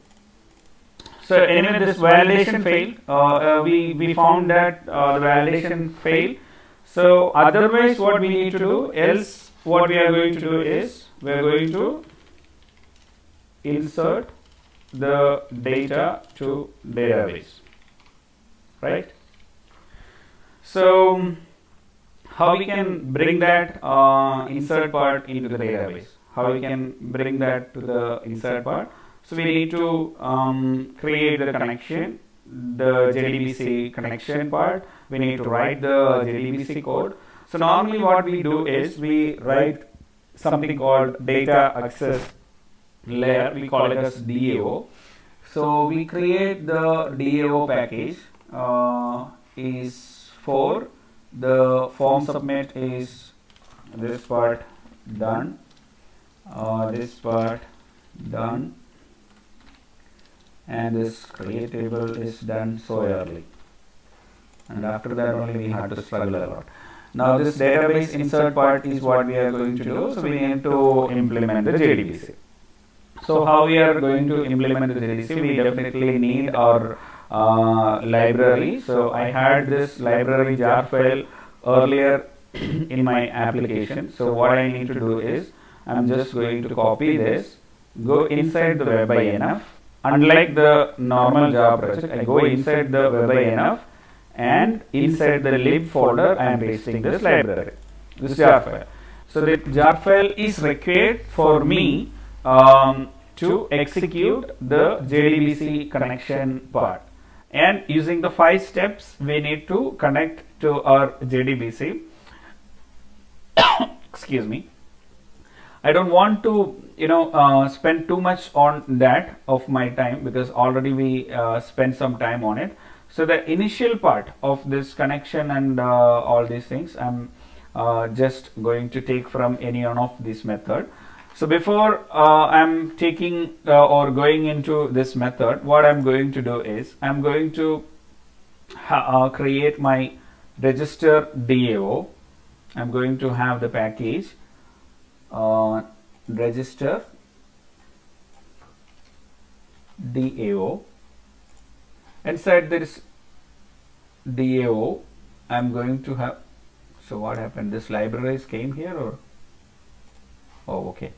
So anyway, this validation failed. We found that the validation failed. So otherwise, what we need to do, else what we are going to do is, we are going to insert the data to database, right? So how we can bring that insert part into the database? How we can bring that to the insert part? So we need to create the connection, the JDBC connection part. We need to write the JDBC code. So normally what we do is, we write something called data access layer. We call it as DAO. So we create the DAO package is for the form submit is this part done, this part done, and this create table is done so early, and after that only we had to struggle a lot. Now this database insert part is what we are going to do. So we need to implement the JDBC. So how we are going to implement the JDBC? We definitely need our library. So I had this library jar file earlier in my application. So what I need to do is, I'm just going to copy this, go inside the web-inf. Unlike the normal Java project, I go inside the web-inf, and inside the lib folder I am pasting this library, this jar file. So the jar file is required for me to execute the JDBC connection part. And using the 5 steps, we need to connect to our JDBC. Excuse me. I don't want to spend too much on that of my time, because already we spent some time on it. So the initial part of this connection and all these things, I'm just going to take from any one of this method. So before I'm taking or going into this method, what I'm going to do is, I'm going to create my register DAO. I'm going to have the package register DAO. Inside this DAO, I'm going to have, so what happened, this libraries came here, or, oh okay,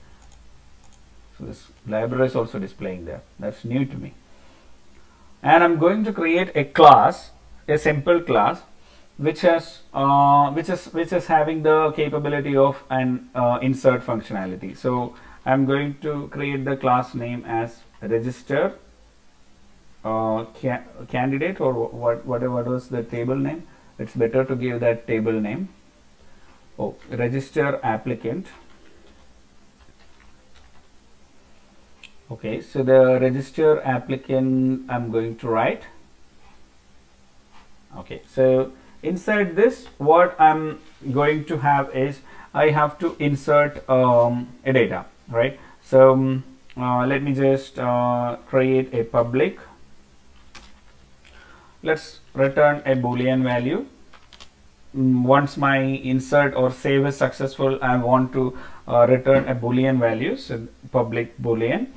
so this library is also displaying there. That's new to me. And I'm going to create a class, a simple class, which has which is having the capability of an insert functionality. So I'm going to create the class name as register candidate, or whatever was the table name. It's better to give that table name. register applicant. Okay, so the register applicant I'm going to write. Okay, so inside this, what I'm going to have is I have to insert a data, right? So let me just create a public. Let's return a boolean value. Once my insert or save is successful, I want to return a boolean value. So public boolean.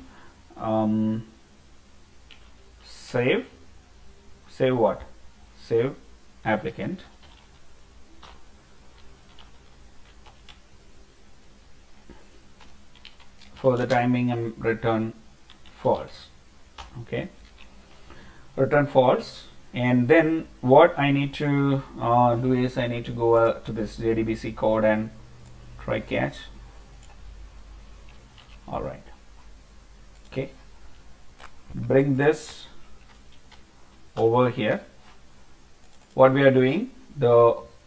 Save what? Save applicant. For the timing, I'm return false. Okay, return false. And then what I need to do is I need to go to this JDBC code and try catch. All right. Okay, bring this over here. What we are doing,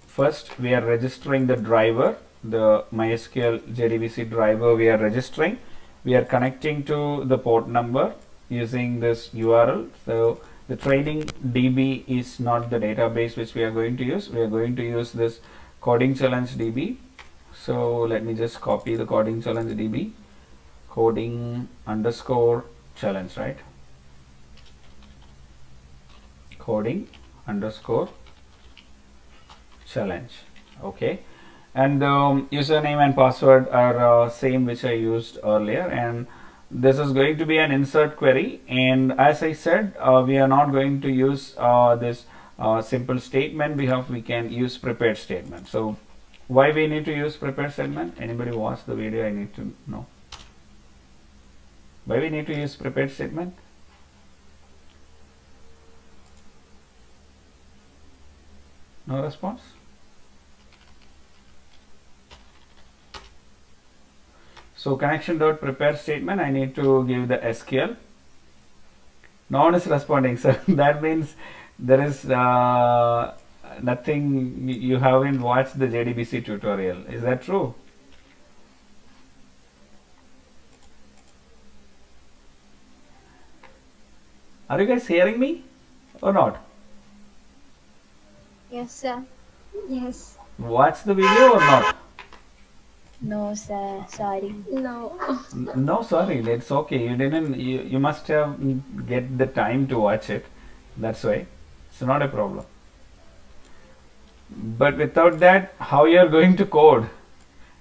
first we are registering the driver, the MySQL JDBC driver we are registering. We are connecting to the port number using this URL. So the training DB is not the database which we are going to use. We are going to use this coding challenge DB. So let me just copy the coding challenge DB, coding underscore challenge, right? Coding underscore challenge. Okay, and username and password are same which I used earlier, and this is going to be an insert query. And as I said, we are not going to use this simple statement. We can use prepared statement. So why we need to use prepared statement? Anybody watch the video? I need to know why we need to use prepared statement. No response. So connection.prepare statement, I need to give the SQL. No one is responding, so that means there is nothing. You haven't watched the JDBC tutorial. Is that true? Are you guys hearing me or not? Yes, sir. Yes. Watch the video or not? No, sir. Sorry. No. No, sorry, that's okay. You didn't. You must have get the time to watch it. That's why. It's not a problem. But without that, how you are going to code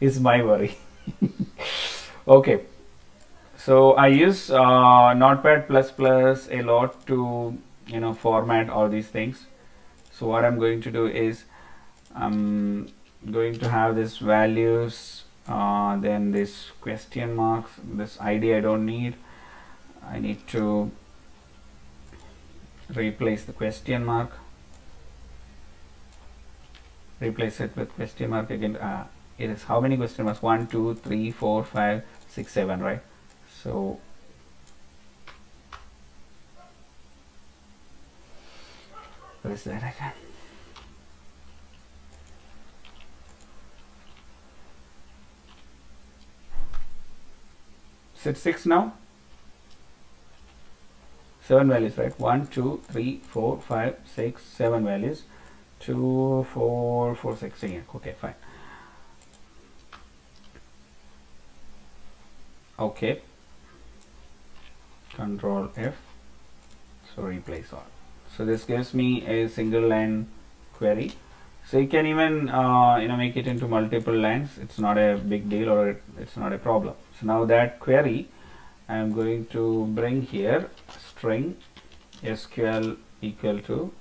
is my worry. Okay. So I use Notepad++ a lot to format all these things. So what I'm going to do is I'm going to have this values, then this question marks, this ID I don't need. I need to replace the question mark, replace it with question mark again. It is how many question marks? 1 2 3 4 5 6 7, right? So what is that again? Is it 6 now? 7 values, right? 1 2 3 4 5 6 7 values. 2 4 4 6 again. Okay, fine. Okay, Control F. So replace all. So this gives me a single line query. So you can even make it into multiple lines. It's not a big deal, or it's not a problem. So now that query I am going to bring here string SQL equal to.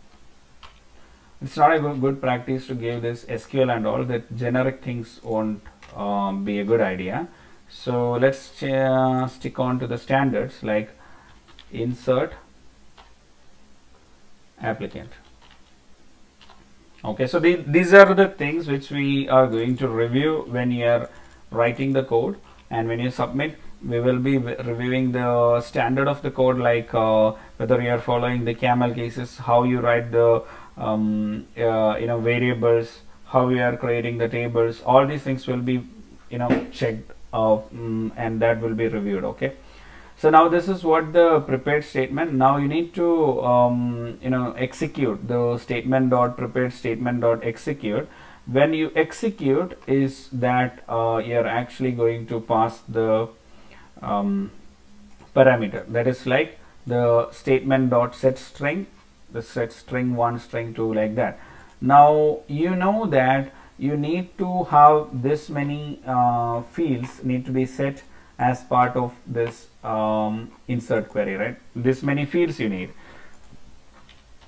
It's not a good practice to give this SQL and all that. Generic things won't be a good idea. So let's stick on to the standards like insert applicant. Okay, so these are the things which we are going to review when you are writing the code, and when you submit we will be reviewing the standard of the code, like whether you are following the camel cases, how you write the variables, how we are creating the tables, all these things will be checked and that will be reviewed. Okay, so now this is what the prepared statement. Now you need to execute the statement dot prepared statement dot execute. When you execute is that you're actually going to pass the parameter, that is like the statement dot set string, the set string 1, string 2, like that. Now you know that you need to have this many fields need to be set as part of this insert query, right? This many fields you need.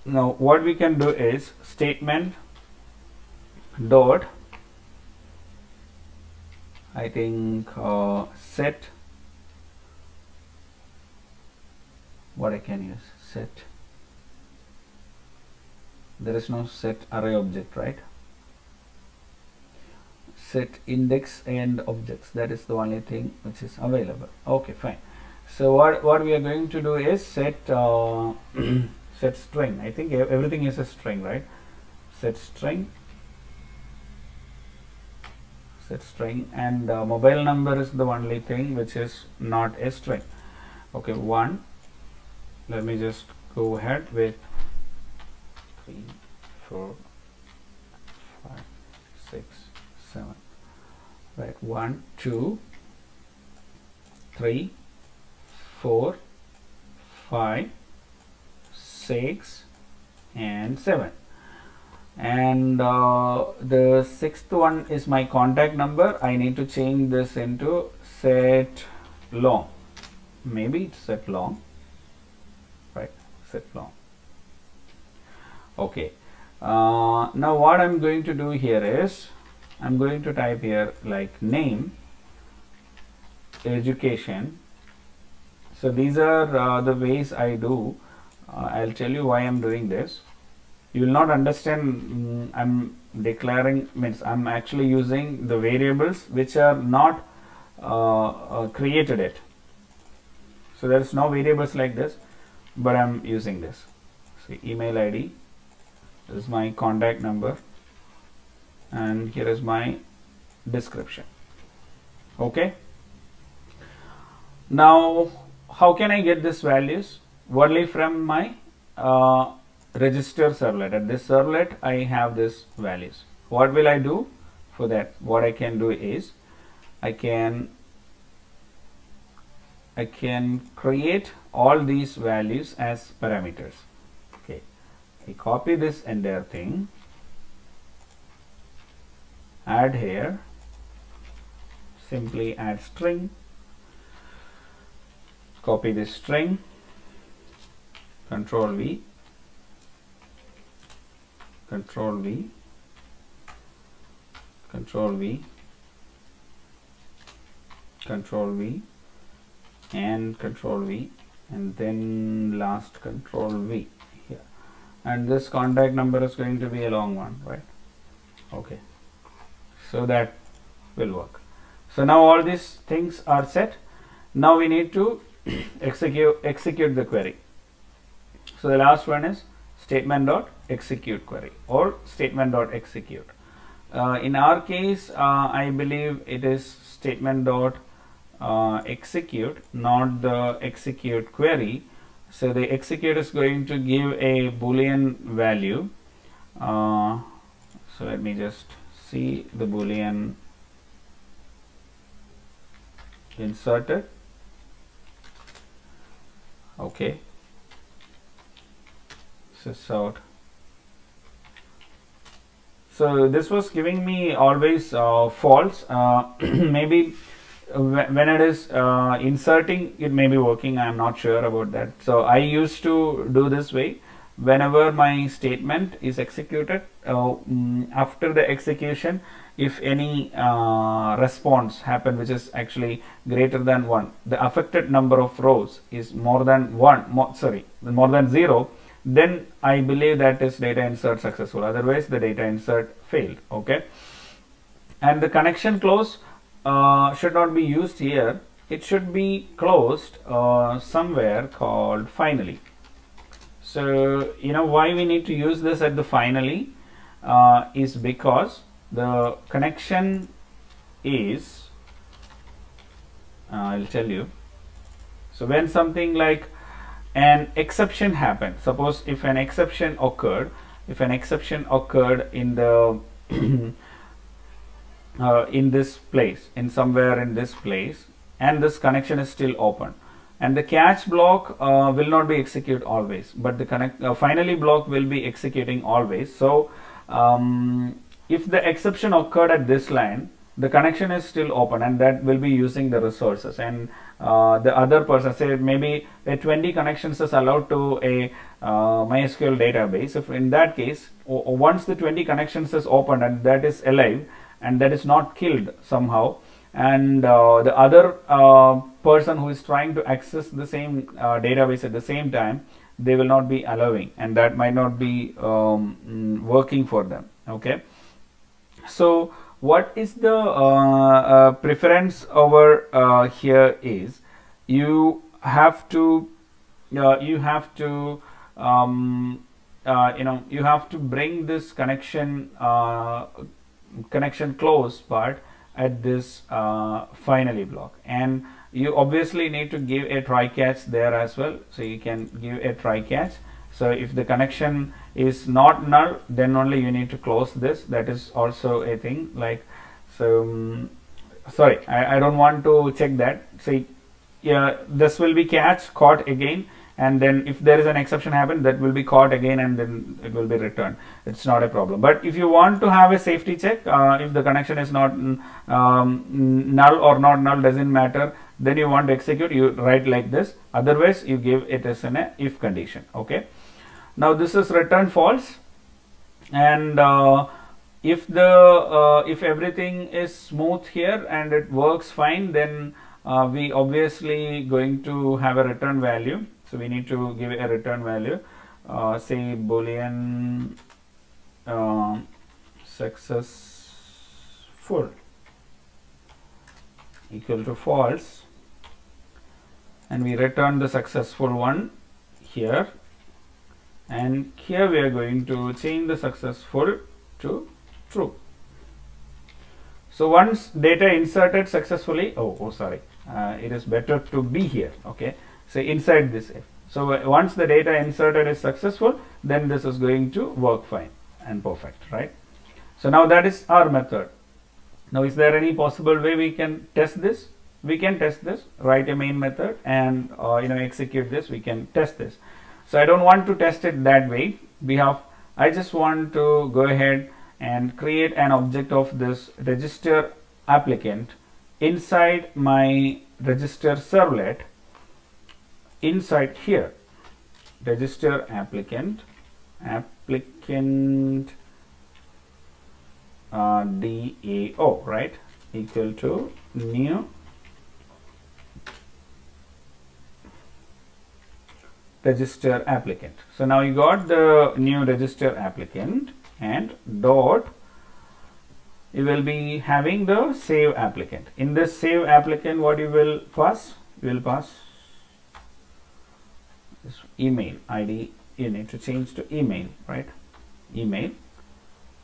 Now what we can do is statement dot, I think set, what I can use, set, there is no set array object, right? Set index and objects, that is the only thing which is available. Okay, fine. So what we are going to do is set set string. I think everything is a string, right? Set string, set string, and mobile number is the only thing which is not a string. Okay, 1. Let me just go ahead with 3, 4, 5, 6, 7. Right, 1, 2, 3, 4, 5, 6, and 7. And the 6th one is my contact number. I need to change this into set long. Maybe it's set long, right? Set long. Okay. Now what I'm going to do here is I'm going to type here like name, education. So these are the ways I do. I'll tell you why I'm doing this. You will not understand. I'm declaring, means I'm actually using the variables which are not created yet. So there's no variables like this, but I'm using this. See, email ID, this is my contact number, and here is my description. Okay. Now how can I get these values? Only from my register servlet. At this servlet I have these values. What will I do for that? What I can do is I can create all these values as parameters. Okay, I copy this entire thing, add here, simply add string, copy this string, control V, control V, control V, control V, and control V, and then last control V here. And this contact number is going to be a long one, right? Okay, so that will work. So now all these things are set. Now we need to execute the query. So the last one is statement dot execute query or statement dot execute. In our case, I believe it is statement dot execute, not the execute query. So the execute is going to give a boolean value. So let me just see the boolean inserted. Okay, out. So this was giving me always false. Maybe when it is inserting, it may be working. I am not sure about that. So I used to do this way. Whenever my statement is executed, after the execution, if any response happen which is actually greater than 1, the affected number of rows is more than 1, more than 0, then I believe that is data insert successful. Otherwise the data insert failed. Okay, and the connection close should not be used here. It should be closed somewhere called finally. So you know why we need to use this at the finally is because The connection is, I'll tell you. So when something like an exception happened, suppose if an exception occurred, in the in this place, in somewhere in this place, and this connection is still open, and the catch block will not be executed always, but the finally block will be executing always. So if the exception occurred at this line, the connection is still open, and that will be using the resources, and the other person, say maybe a 20 connections is allowed to a MySQL database. If in that case, once the 20 connections is opened and that is alive and that is not killed somehow, and the other person who is trying to access the same database at the same time, they will not be allowing, and that might not be working for them. Okay, so what is the preference over here is you have to you have to bring this connection close part at this finally block, and you obviously need to give a try catch there as well. So you can give a try catch. So if the connection is not null, then only you need to close this. That is also a thing. Like, so sorry, I don't want to check that. See, yeah, this will be caught again, and then if there is an exception happen, that will be caught again, and then it will be returned. It's not a problem. But if you want to have a safety check, if the connection is not null or not null, doesn't matter, then you want to execute, you write like this. Otherwise you give it as an if condition. Okay, now this is return false, and if everything is smooth here and it works fine, then we obviously going to have a return value. So we need to give a return value, say boolean successful equal to false, and we return the successful one here, and here we are going to change the successful to true. So once data inserted successfully, it is better to be here. Okay, so inside this if. So once the data inserted is successful, then this is going to work fine and perfect, right? So now that is our method. Now is there any possible way we can test this? We can test this, write a main method and execute this. We can test this. So I don't want to test it that way. I just want to go ahead and create an object of this register applicant inside my register servlet. Inside here, register applicant DAO, right, equal to new register applicant. So now you got the new register applicant, and dot, you will be having the save applicant. In this save applicant, what you will pass? You will pass this email ID. You need to change to email, right? Email.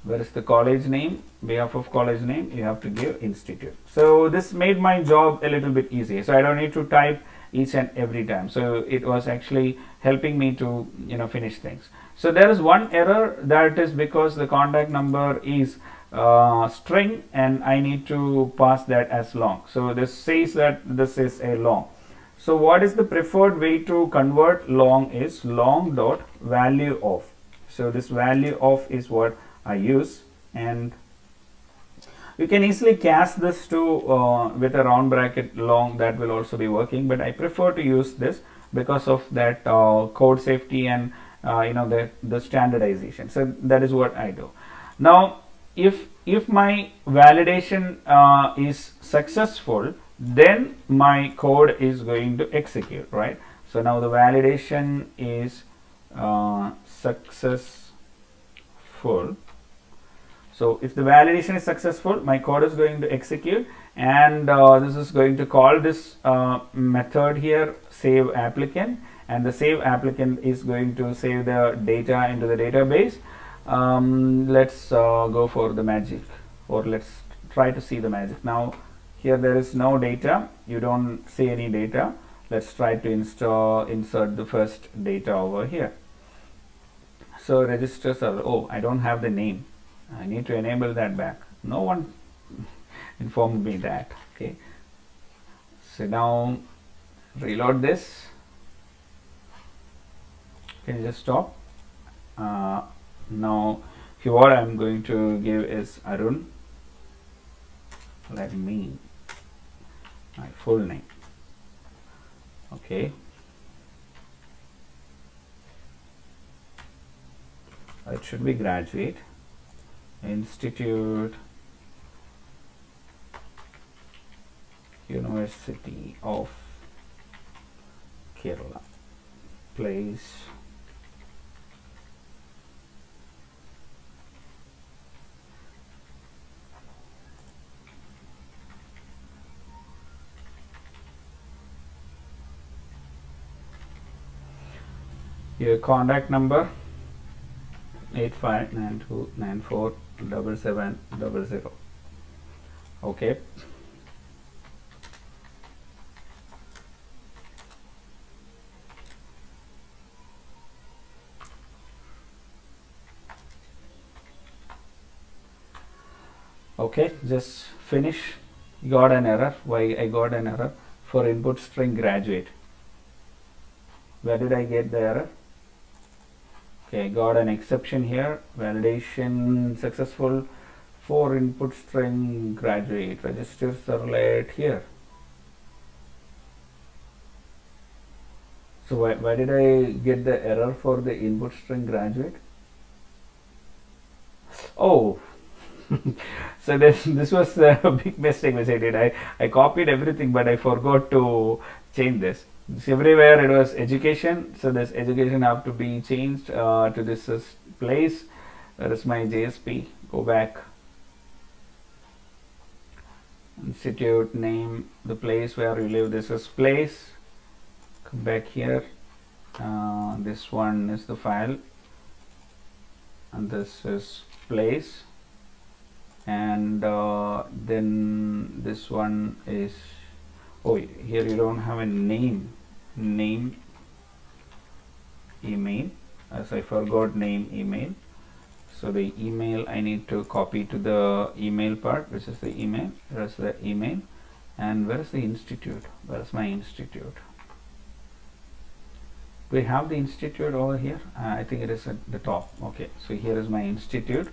Where is the college name? Behalf of college name, you have to give institute. So this made my job a little bit easier. So I don't need to type each and every time. So it was actually helping me to finish things. So there is one error, that is because the contact number is string and I need to pass that as long. So this says that this is a long. So what is the preferred way to convert long is long dot value of. So this value of is what I use, and you can easily cast this to with a round bracket long, that will also be working, but I prefer to use this because of that code safety and the standardization. So that is what I do. Now if my validation is successful, then my code is going to execute, right? So now the validation is successful. So if the validation is successful, my code is going to execute, and this is going to call this method here, save applicant, and the save applicant is going to save the data into the database. Let's go for the magic. or let's try to see the magic. Now here there is no data, you don't see any data. Let's try to insert the first data over here. So register server, oh, I don't have the name, I need to enable that back. No one informed me that. Okay, so now reload this. Can you just stop? Now here what I'm going to give is Arun. Let me my full name. Okay, it should be graduate, institute, University of Kerala, place, your contact number 8592947700. Okay, okay, just finish. Got an error. Why I got an error? For input string graduate. Where did I get the error? Okay, got an exception here. Validation successful for input string graduate. Register servlet here. So why did I get the error for the input string graduate? Oh, so this was a big mistake which I did. I copied everything, but I forgot to change this. Everywhere it was education, so this education have to be changed to this place. That is my JSP. Go back. Institute name, the place where you live. This is place. Come back here. This one is the file, and this is place, and then this one is. Oh, here you don't have a name, email, as I forgot name, email. So the email I need to copy to the email part, which is the email. There's the email. And where is the institute? Where is my institute? Do we have the institute over here? I think it is at the top. Okay, so here is my institute.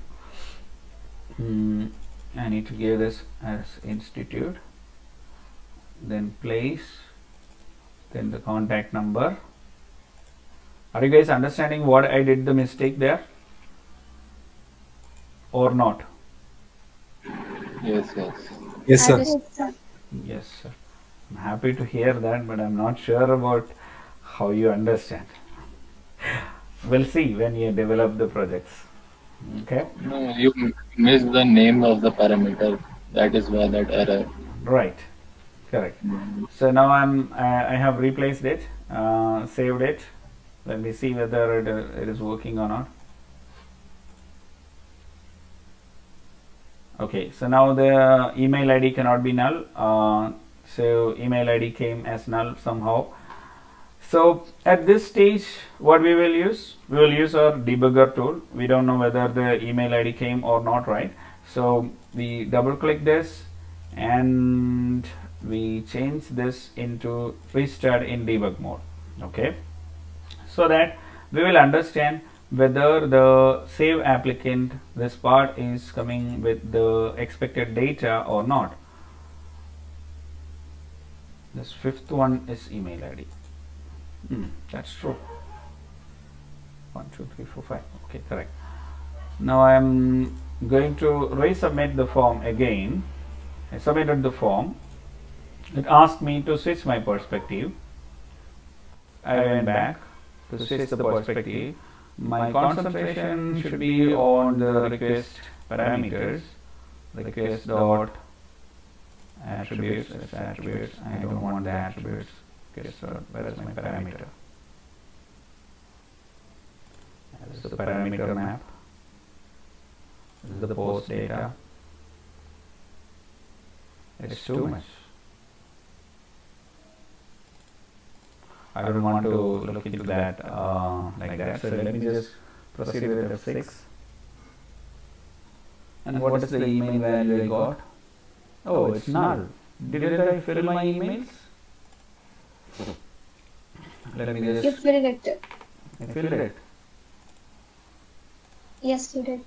I need to give this as institute, then place, then the contact number. Are you guys understanding what I did the mistake there or not? Yes. Yes, sir. Yes, sir. Yes, sir. I'm happy to hear that, but I'm not sure about how you understand. We'll see when you develop the projects. Okay, No, you missed the name of the parameter. That is why that error. right, correct. So now I have replaced it, saved it. Let me see whether it is working or not. Okay, so now the email ID cannot be null. So email ID came as null somehow. So at this stage, what we will use? We will use our debugger tool. We don't know whether the email ID came or not, right? So we double click this and we change this into restart in debug mode. Okay, so that we will understand whether the save applicant, this part is coming with the expected data or not. This fifth one is email ID. That's true. 1 2 3 4 5. Okay, correct. Now I am going to resubmit the form again. I submitted the form. It asked me to switch my perspective. I went back to switch the perspective. My concentration should be on the request parameters. Request dot attributes. That's attributes. I don't want the attributes. Okay, so where is my parameter? This is the parameter map. This is the post data. It's too much. I don't want to look into that like that. So let me just proceed with F6. And what is the email value I got? Oh, it's null. Didn't I fill my emails? Let me You just. filled it. I filled it. Yes, you did.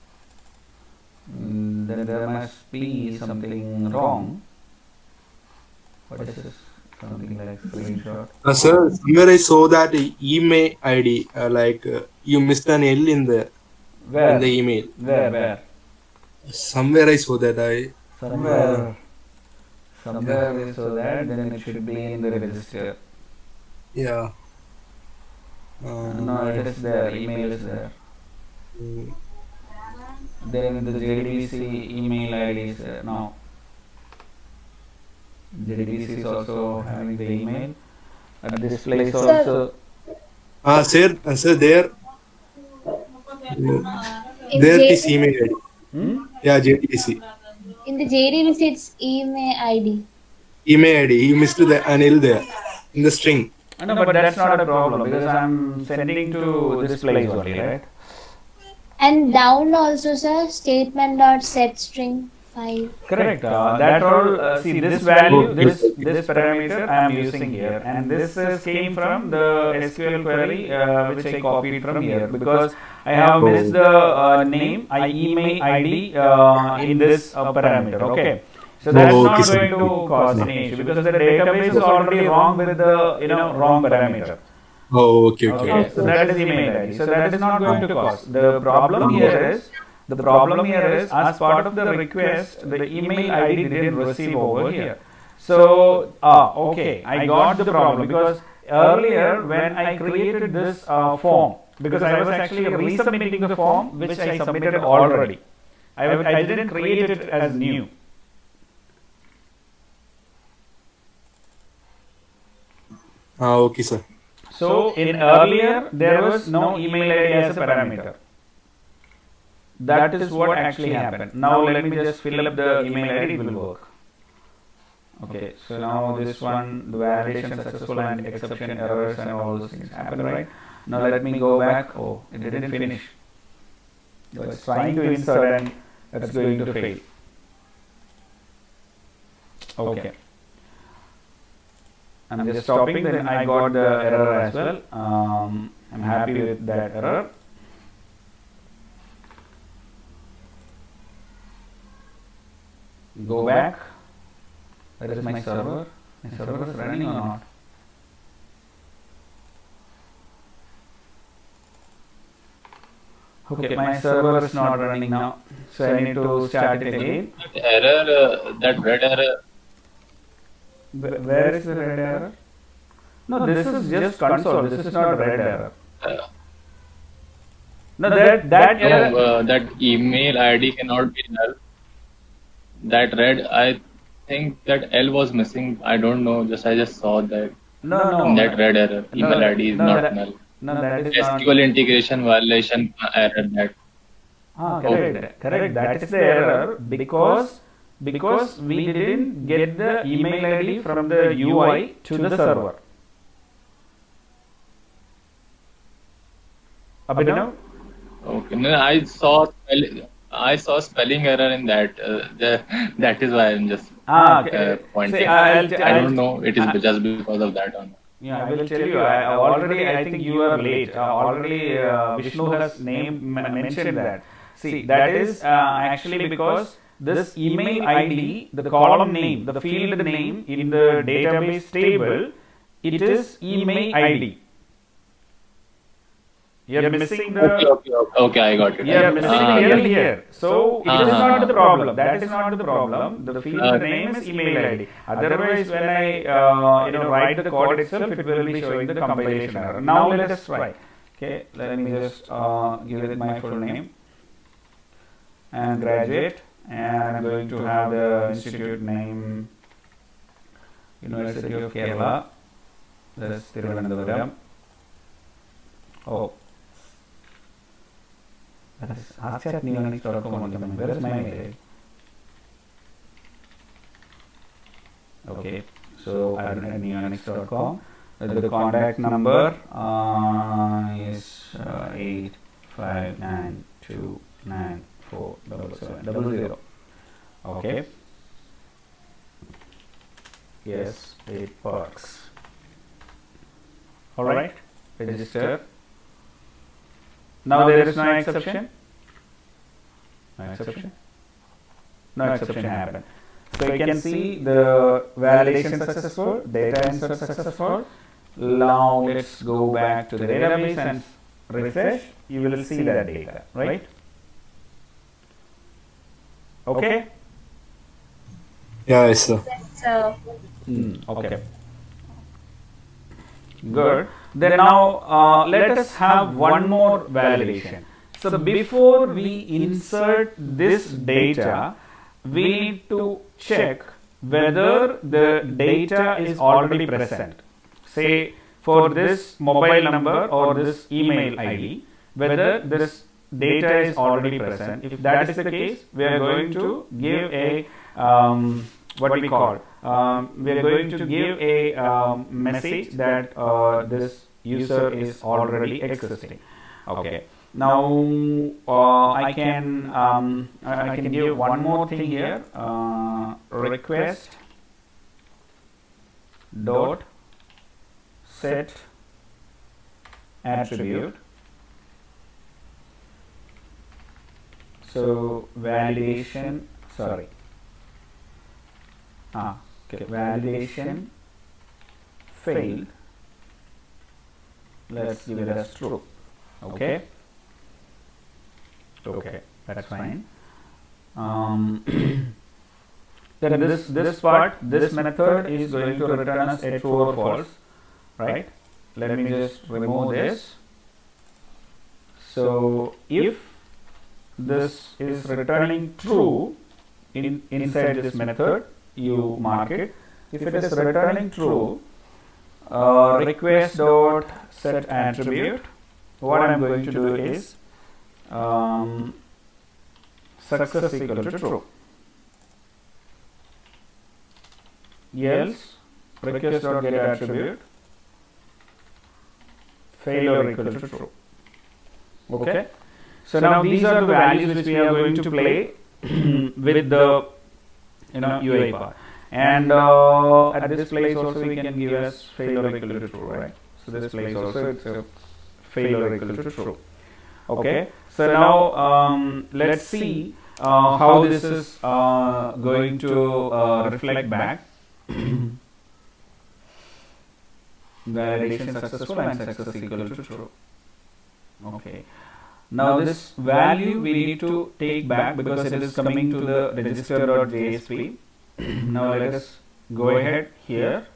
Then there must be something wrong. What is this? Something like screenshot. Sir, somewhere I saw that email ID, you missed an L in the Where? email. Where? Somewhere I saw that. Somewhere so that then it should be in the register. Yeah. No, it is there. Email is there. Then the JDBC email ID is there. No. JDBC is also having the email. At this place also. Sir, there In, there J- is email ID. Yeah, JDBC. in the JDBC, it's email ID. Email ID. You missed an L there in the string. No, but that's not a problem because I'm sending to this place only, right? And down also, sir, statement dot set string 5. Correct. That all. See, this value, this parameter I am using here, and this came from the SQL query which I copied from here because I have missed the name, email ID in this parameter. Okay. So that's not going to cause any issue because the database is already wrong with the wrong parameter. Oh, okay. So that is email ID. So that is not going to cause. The problem here is as part of the request, the email ID didn't receive over here. So okay, I got the problem because earlier when I created this form, because I was actually resubmitting the form which I submitted already. I didn't create it as new. Okay, sir. So in earlier there was no email ID as a parameter. That is what actually happened. Now let me just fill up the email ID, it will work. Okay, so now this one, the validation successful and exception errors and all those things happen, right? Now let me go back. Oh, it didn't finish. It was trying to insert and it's going to fail. Okay. I'm just stopping, then I got the error as well. I'm happy with that error. Go back. Where is my server? My server is running or not? Okay, my server is not running now. So I need to start it again. That red error. Where is the red error? No, this is just console. This is not red error. No, that error. No, that email ID cannot be null. That red, I think that L was missing. I don't know. I just saw that. No. That red error. Email ID is not null. No, that is not. SQL integration violation error that. Correct. That is the error because we didn't get the email ID from the UI to the server. Abhinav? Okay. No, I saw spelling error in that. That is why I'm just pointing. See, I don't know. It is just because of that or not. Yeah, I will tell you. I think you are late. Already Vishnu has mentioned that. See, that is actually because this email ID, the column name, the field name in the database table, it is email ID. You are missing the. Okay, I got it. You are missing here. So it is not the problem. That is not the problem. The field name is email ID. Otherwise, when I write the code itself, it will be showing the compilation error. Now let us try. Okay, let me just give it my full name and graduate. And I'm going to have the institute name University of Kerala. That's Thiruvananthapuram. Oh, that is ask@neonics.com. Where is my mail? So neonics.com. The contact number is 85929477700. Okay. Yes, it works. Alright, register. Now there is no exception. No exception. No exception happened. So you can see the validation successful, data insert successful. Now let's go back to the database and refresh. You will see that data, right? Okay. Yeah, yes, sir. So, Okay. Good. Then now let us have one more validation. So before we insert this data, we need to check whether the data is already present. Say for this mobile number or this email ID, whether this data is already present. If that is the case, we are going to give a what we call we are going to give a message that this user is already existing. Okay. Now I can give one more thing here. Request dot set attribute. So validation. Sorry. Okay. Validation failed. Let's give it as true. Okay. Okay, that's fine. Then this part, this method is going to return us a true or false, right? Let me just remove this. So if this is returning true inside this method, you mark it. If it is returning true, request dot set attribute. What I'm going to do is success equal to true. Else request dot get attribute failure equal to true. Okay. So now these are the values which we are going to play with the UI part. And at this place also we can give as failure equal to true, right? So this place also it's a failure equal to true. Okay. So now let's see how this is going to reflect back. Validation successful and success equal to true. Okay. Now this value we need to take back because it is coming to the register.jsp. Now let us go ahead here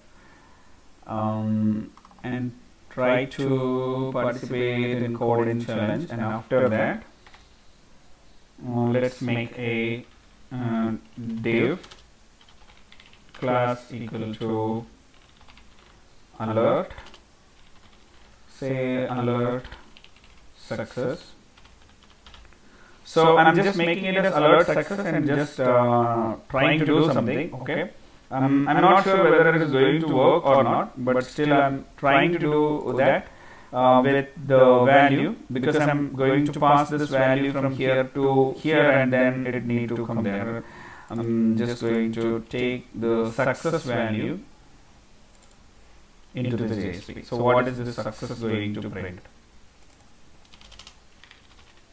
and try to participate in coding challenge, and after that let's make a div class equal to alert, say alert success. So I'm just making it as alert success and just trying to do something. Okay. I'm not sure whether it is going to work or not, but still I'm trying to do that with the value, because I'm going to pass this value from here to here and then it need to come there. I'm just going to take the success value into the JSP. So what is this success going to print?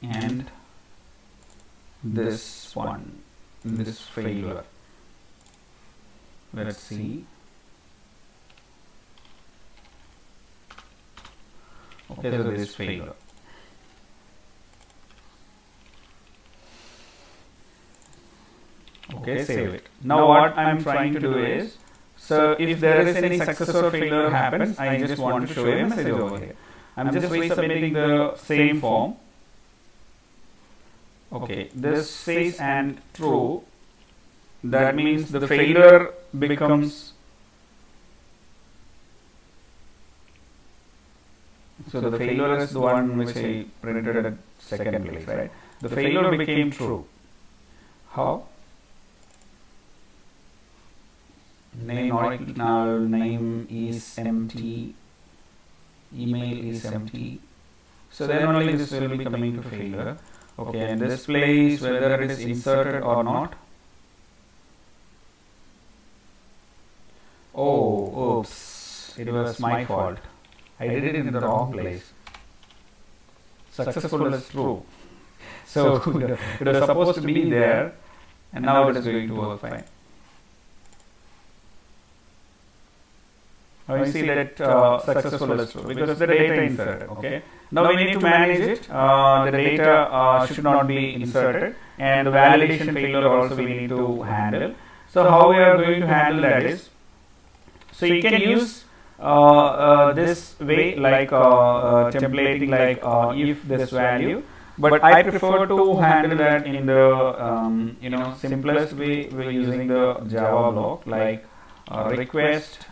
And this one, this failure. Let's see. Okay, so this failure. Okay, save it. Now what I'm trying to do is, so if there is any success or failure happens, I just want to show a message over here. I'm just resubmitting the same form. Okay, this says and true. That means the failure becomes, so the failure is the one which I printed at second place, right? The failure became true. How? Name not equal to null, name is empty, email is empty. So then only this will be coming to failure. Okay, and this place whether it is inserted or not. Oh, oops, it was my fault. I did it in the wrong place. Successful is true. So it was supposed to be there, and now it is going to work fine. Now you see that successful is true because the data inserted. Okay. Now we need to manage it. The data should not be inserted, and the validation failure also we need to handle. So how we are going to handle that is, so you can use this way like templating like if this value, but I prefer to handle that in the simplest way. We're using the Java block like request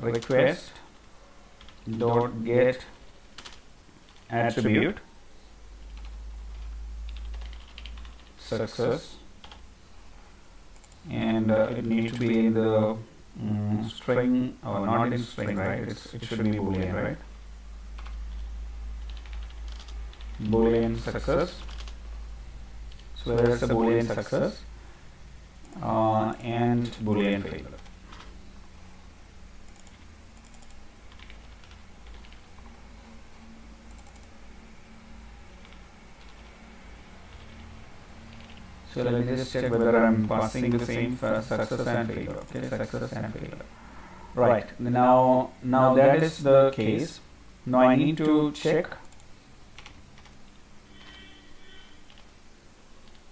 request dot get attribute success, and it needs to be in the string or not in string, right? It should be boolean, right? Boolean success. So there's a boolean success and boolean failure. So let me just check whether I'm passing the same for success and failure. Okay, success and failure. Right. Now that is the case. Now I need to check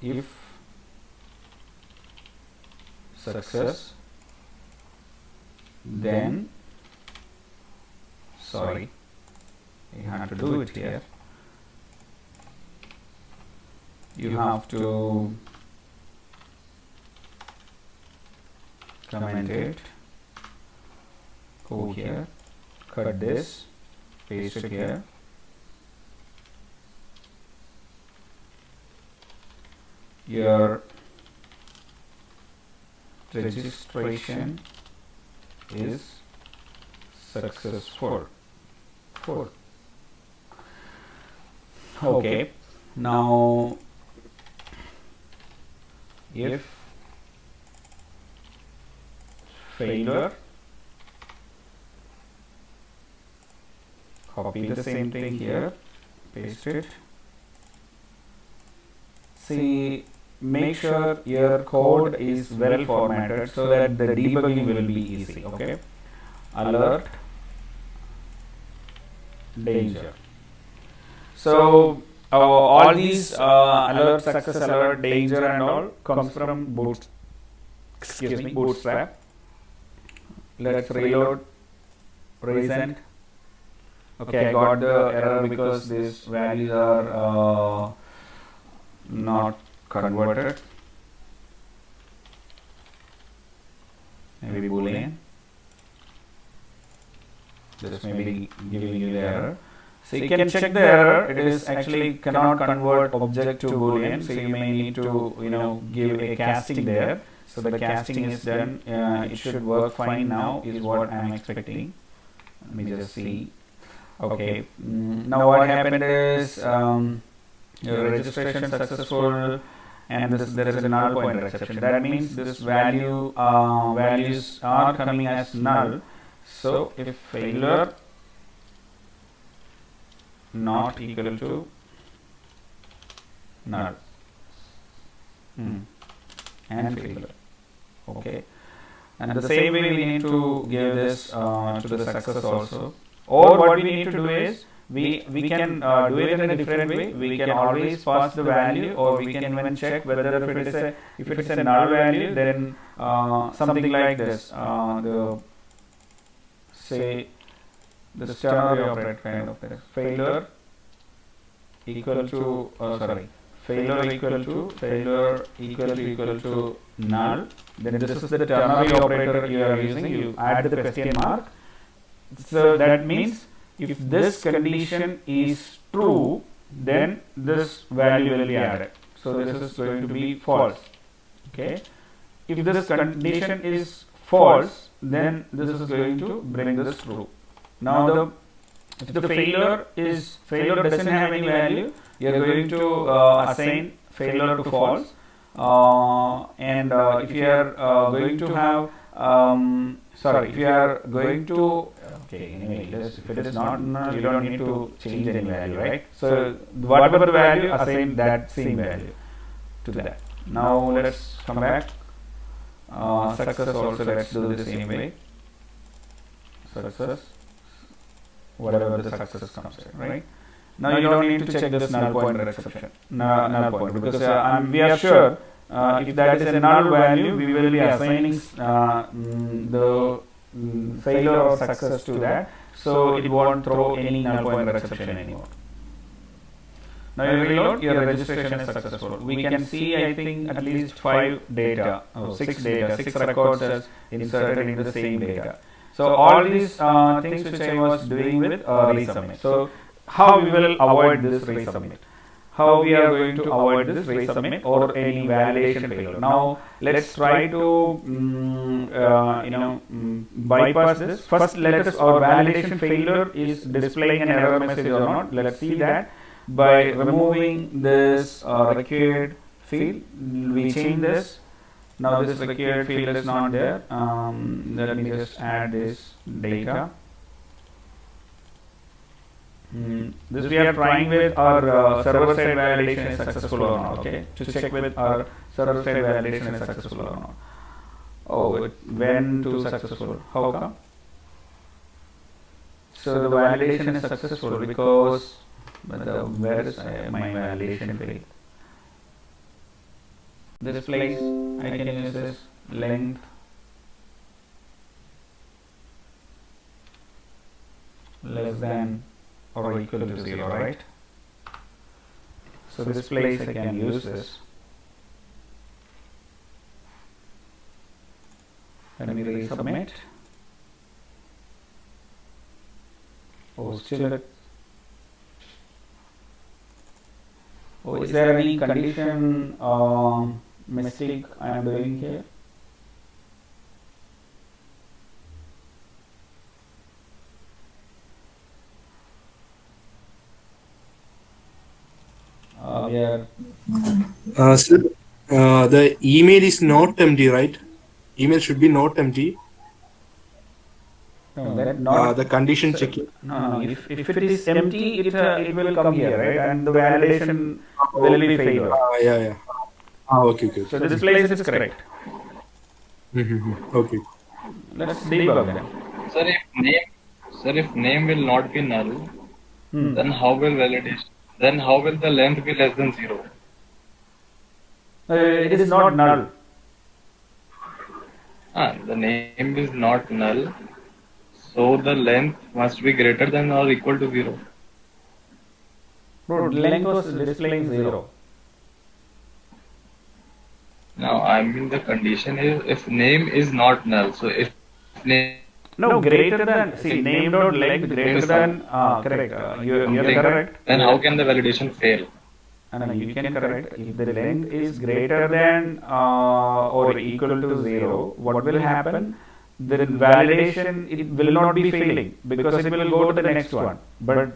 if success, then sorry, you have to do it here. You have to comment it, go here, cut this, paste it here. Your registration is successful. Okay, now if failure, copy the same thing here, paste it. See, make sure your code is well formatted so that the debugging will be easy. Okay, alert, danger. So all these alert, success alert, danger and all comes from Bootstrap. Let's reload, resend. Okay, I got the error because these values are not converted. Maybe boolean. This may be giving you the error. So you can check the error. It is actually cannot convert object to boolean. So you may need to give a casting there. So the casting is done. It should work fine now is what I am expecting. Let me just see. Okay. Now what happened is your registration successful, and there is a null pointer exception. That means this values are coming as null. So if failure not equal to null and failure. Okay, and the same way we need to give this to the success also. Or what we need to do is we can do it in a different way. We can always pass the value, or we can even check whether if it is a null value, then something like this. The ternary operator kind of thing. Failure equal to failure equal to null. Then this is the ternary operator you are using. You add the question mark. So that means if this condition is true, then this value will be added. So this is going to be false. Okay. if this condition is false, then this is going to bring this true. Now if the failure doesn't have any value, you are going to assign failure to false, and if you are going to have if you are going to anyway, if it is not null, you don't need to change any value, right? So whatever the value, assign that same value to that. Now let's come back. Success also, let's do the same way. Success, whatever the success comes in, right? Now you don't need to check this null pointer exception, null pointer, because we are sure if that is a null value, we will be assigning the failure or success to that, so it won't throw any null pointer exception anymore. Now you reload, your registration is successful. We can see, I think, at least 6 records as inserted in the same data. So all these things which I was doing with resubmit. So how we will avoid this resubmit? How we are going to avoid this resubmit or any validation failure? Now let's try to bypass this. First, let us, our validation failure is displaying an error message or not. Let's see that by removing this required field. We change this. Now this required field is not there. Let me just add this data. This we are trying with our server side validation is successful or not. Okay, to check with our server side validation is successful or not. Oh, it went to successful. How come? So the validation is successful because where is my validation field? This place I can use this length less than or equal to 0, right? So this place I can use this. Let me resubmit. Oh, still is there any condition mistake I am doing here? The email is not empty, right? Email should be not empty. No, that not the condition checking. No. If it is empty, it will come here, right? And the validation will be failure. Yeah. Okay. So this place is correct. Okay. Let's debug then. Sir, if name will not be null, then how will validation? Then how will the length be less than 0? It is not null. The name is not null, so the length must be greater than or equal to 0. Bro, length was displaying 0. Now, I mean the condition is if name is not null. So if name greater than, see, name dot length greater than, correct, you are correct. Then how can the validation fail? No, you can correct. If the length is greater than or equal to 0, what will happen? The validation, it will not be failing because it will go to the next one. But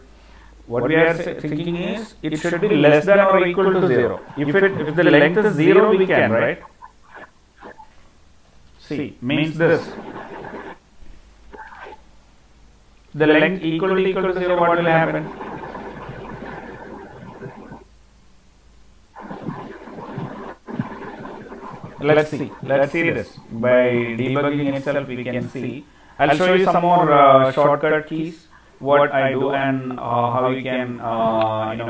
what we are thinking is it should be less than or equal to 0. If the length is 0, we can, right? See, means this. The length equal to 0, what will happen? Let's see this. By debugging itself, we can see. I'll show you some more shortcut keys, what I do and how you can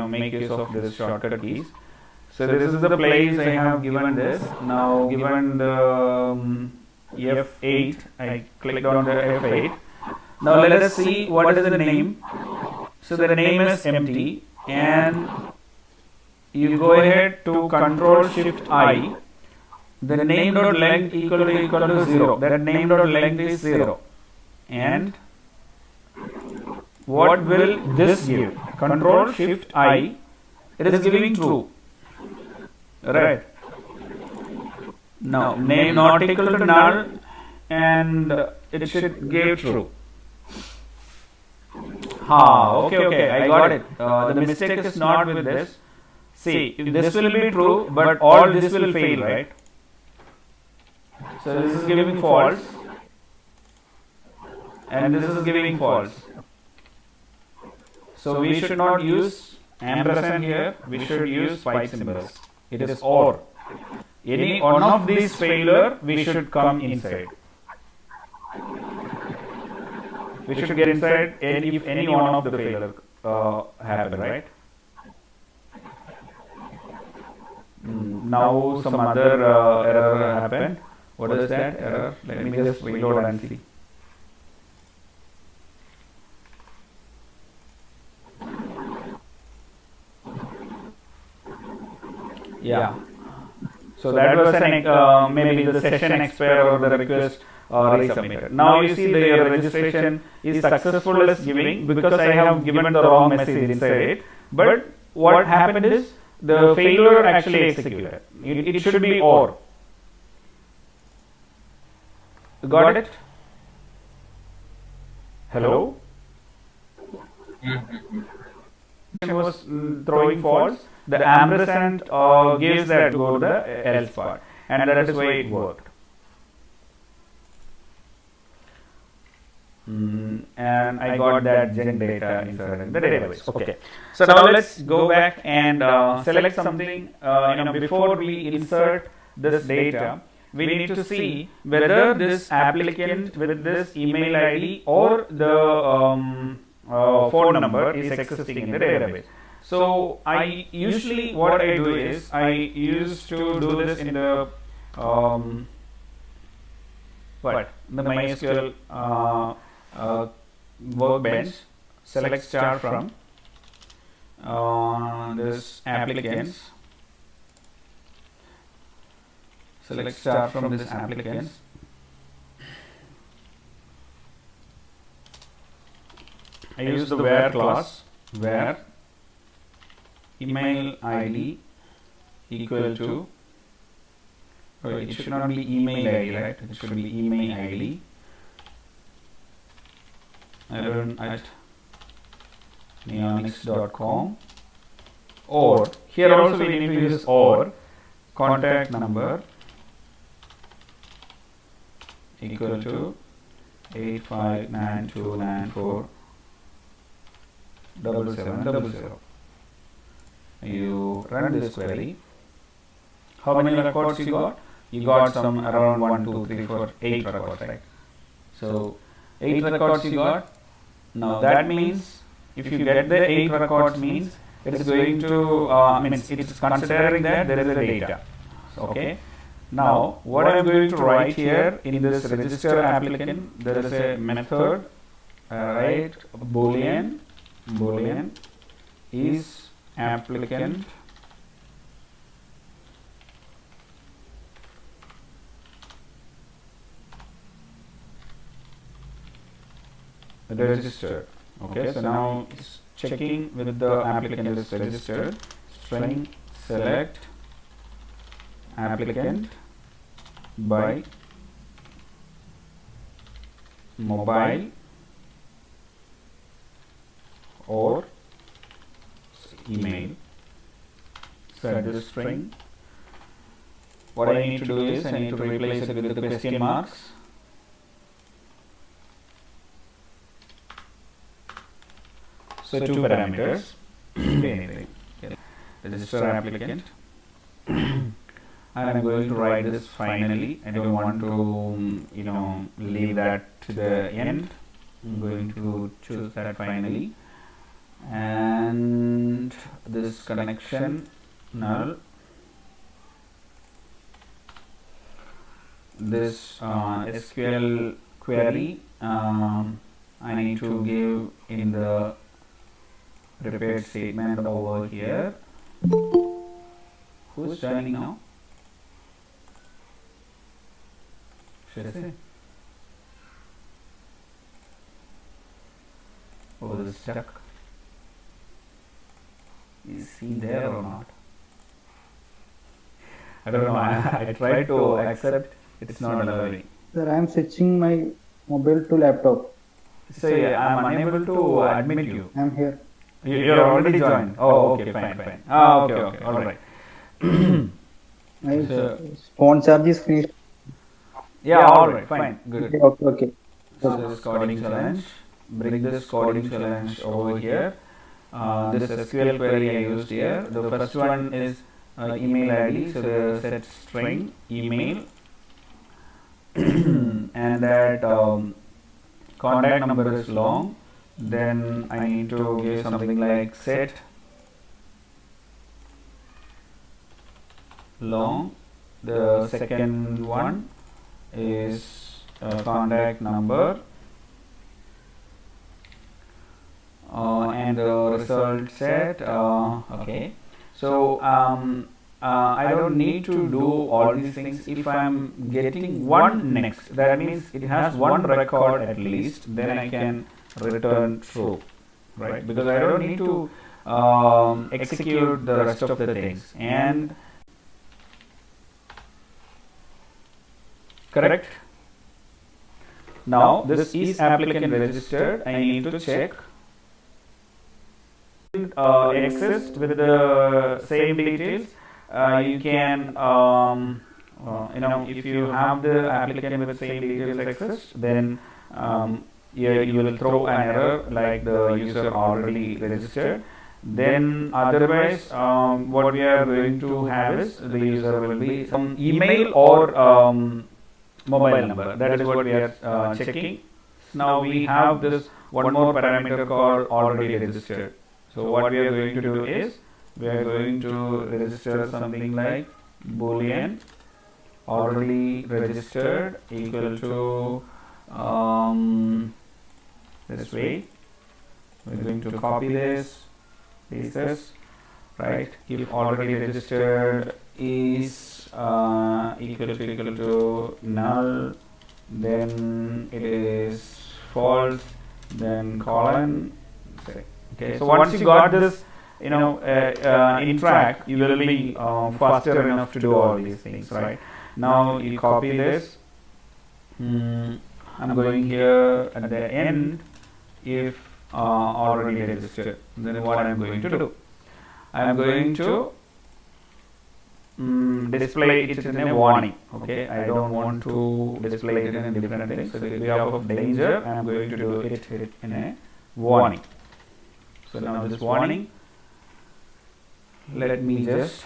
make use of this shortcut keys. So this is the place I have given this. Now given the F8, I clicked on the F8. Now let us see what is the name. So the name is empty, and you go ahead to Control-Shift-I. The name dot length equal to 0. That name dot length is 0. And what will this give? Control-Shift-I. It is giving true. Right. No, name not equal to null, and it should give true. Okay, I got it. The mistake is not with this. See, this will be true, but all this will fail, right? So this is giving false, and this is giving false. So we should not use ampersand here. We should use pipe symbols. It is or. Any one of these failure, we should come inside. We should get inside if any one of the failure happen, right? Now some other error happened. What is that error? Let me just reload and see. Yeah. So that was an maybe the session expired or the request resubmitted. Now you see the registration is successful as giving because I have given the wrong message inside it. But what happened is the failure actually executed. It should be or. Got it? Hello? Was throwing false. The ampersand gives that go to the else part, and that is why it worked. And I got that gen data inside the database. Okay. So now let's go back and select something. Before we insert this data, we need to see whether this applicant with this email ID or the phone number is existing in the database. So I usually what I do is I used to do this in the the MySQL workbench. Select star from this applicants. Select star from this applicants. I use the where clause, where email ID equal to, it should not be email ID, right? It should be email ID at neonix.com, or here also we need to use or contact number equal to 8592947700. You run this query. How many records you got? You got some around 1, 2, 3, 4, 8 records, right? So 8 records you got. Now that means if you get the 8 records means it is going to means it is considering that there is a data. Okay. Now what I am going to write here in this register applicant, there is a method, right? Boolean is applicant registered. Okay, so now it's checking with the applicant is registered. String select applicant by mobile or email. So at this string, what I need to do is I need to replace it with the question marks. So 2 parameters. Anything. Register applicant. And I'm going to write this finally. I don't want to leave that to the end. I'm going to choose that finally. And this connection null. This SQL query I need to give in the prepared statement over here. Who's joining now? Should I say? Oh, this is stuck. Is he there or not? I don't know. I tried to accept. It's not allowing. Sir, I am switching my mobile to laptop. Say I'm unable to admit you. I am here. You're already joined. Oh, okay, fine. Ah, okay, all right. My So- phone charge is finished. Yeah, all right, fine, good. Okay. So this coding challenge. Bring this coding challenge over here. This SQL query I used here. The first one is email ID. So the set string email, and that contact number is long. Then I need to give something like set long. The second one is contact number, and the result set. Okay, so I don't need to do all these things. If I'm getting one next, that means it has one record at least, then I can return true, right? Because I don't need to execute the rest of the things. And correct. Now this is applicant registered. I need to check exist with the same details. You can if you have the applicant with same details exist, then you will throw an error like the user already registered. Then otherwise what we are going to have is the user will be some email or mobile number. That is what we are checking. Now we have this one more parameter called already registered. So what we are going to do is we are going to register something like boolean already registered equal to this way. We're going to copy this, paste this, right? If already registered is equal to null, then it is false, then colon. Okay, so once you got this, in track, you will be faster enough to do all these things, right? Now you copy this. I'm going here at the end. If already registered, then what I'm going to do? I'm going to display it in a warning. Okay, I don't want to display it in a different thing. So behalf of danger, I'm going to do it in a warning. So now this warning, let me just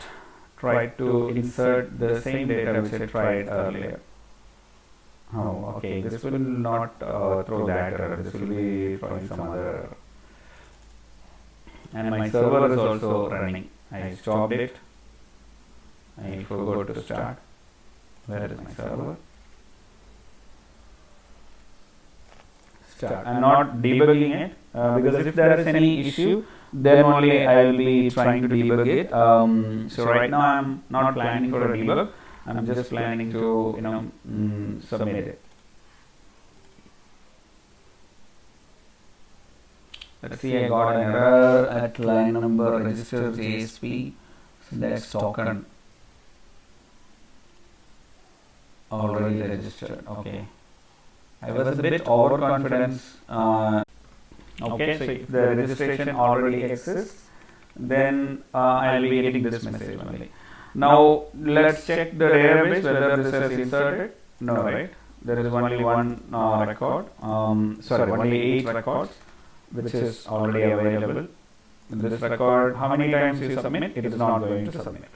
try to insert the same data which I tried earlier. Oh, okay, this will not throw that error. This will be throwing some other error. And my server is also running. I stopped it. I forgot to start. Where is my server? Start. I'm not debugging it because if there is any issue, then only I will be trying to debug it. So right now I'm not planning for a debug. I'm just planning to submit it. Let's see, I got an error at line number register JSP select token already registered. Okay, I was a bit overconfident. Okay, so if the registration already exists, then I'll be getting this message only. Now let's check the database whether this is inserted. No, right? There is only one record. Only 8 records, which is already available. This record, how many times you submit, it is not going to submit.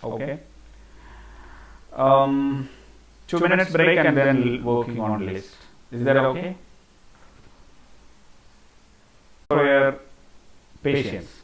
Okay. 2 minutes break and then working on list. Is that okay? For your patience.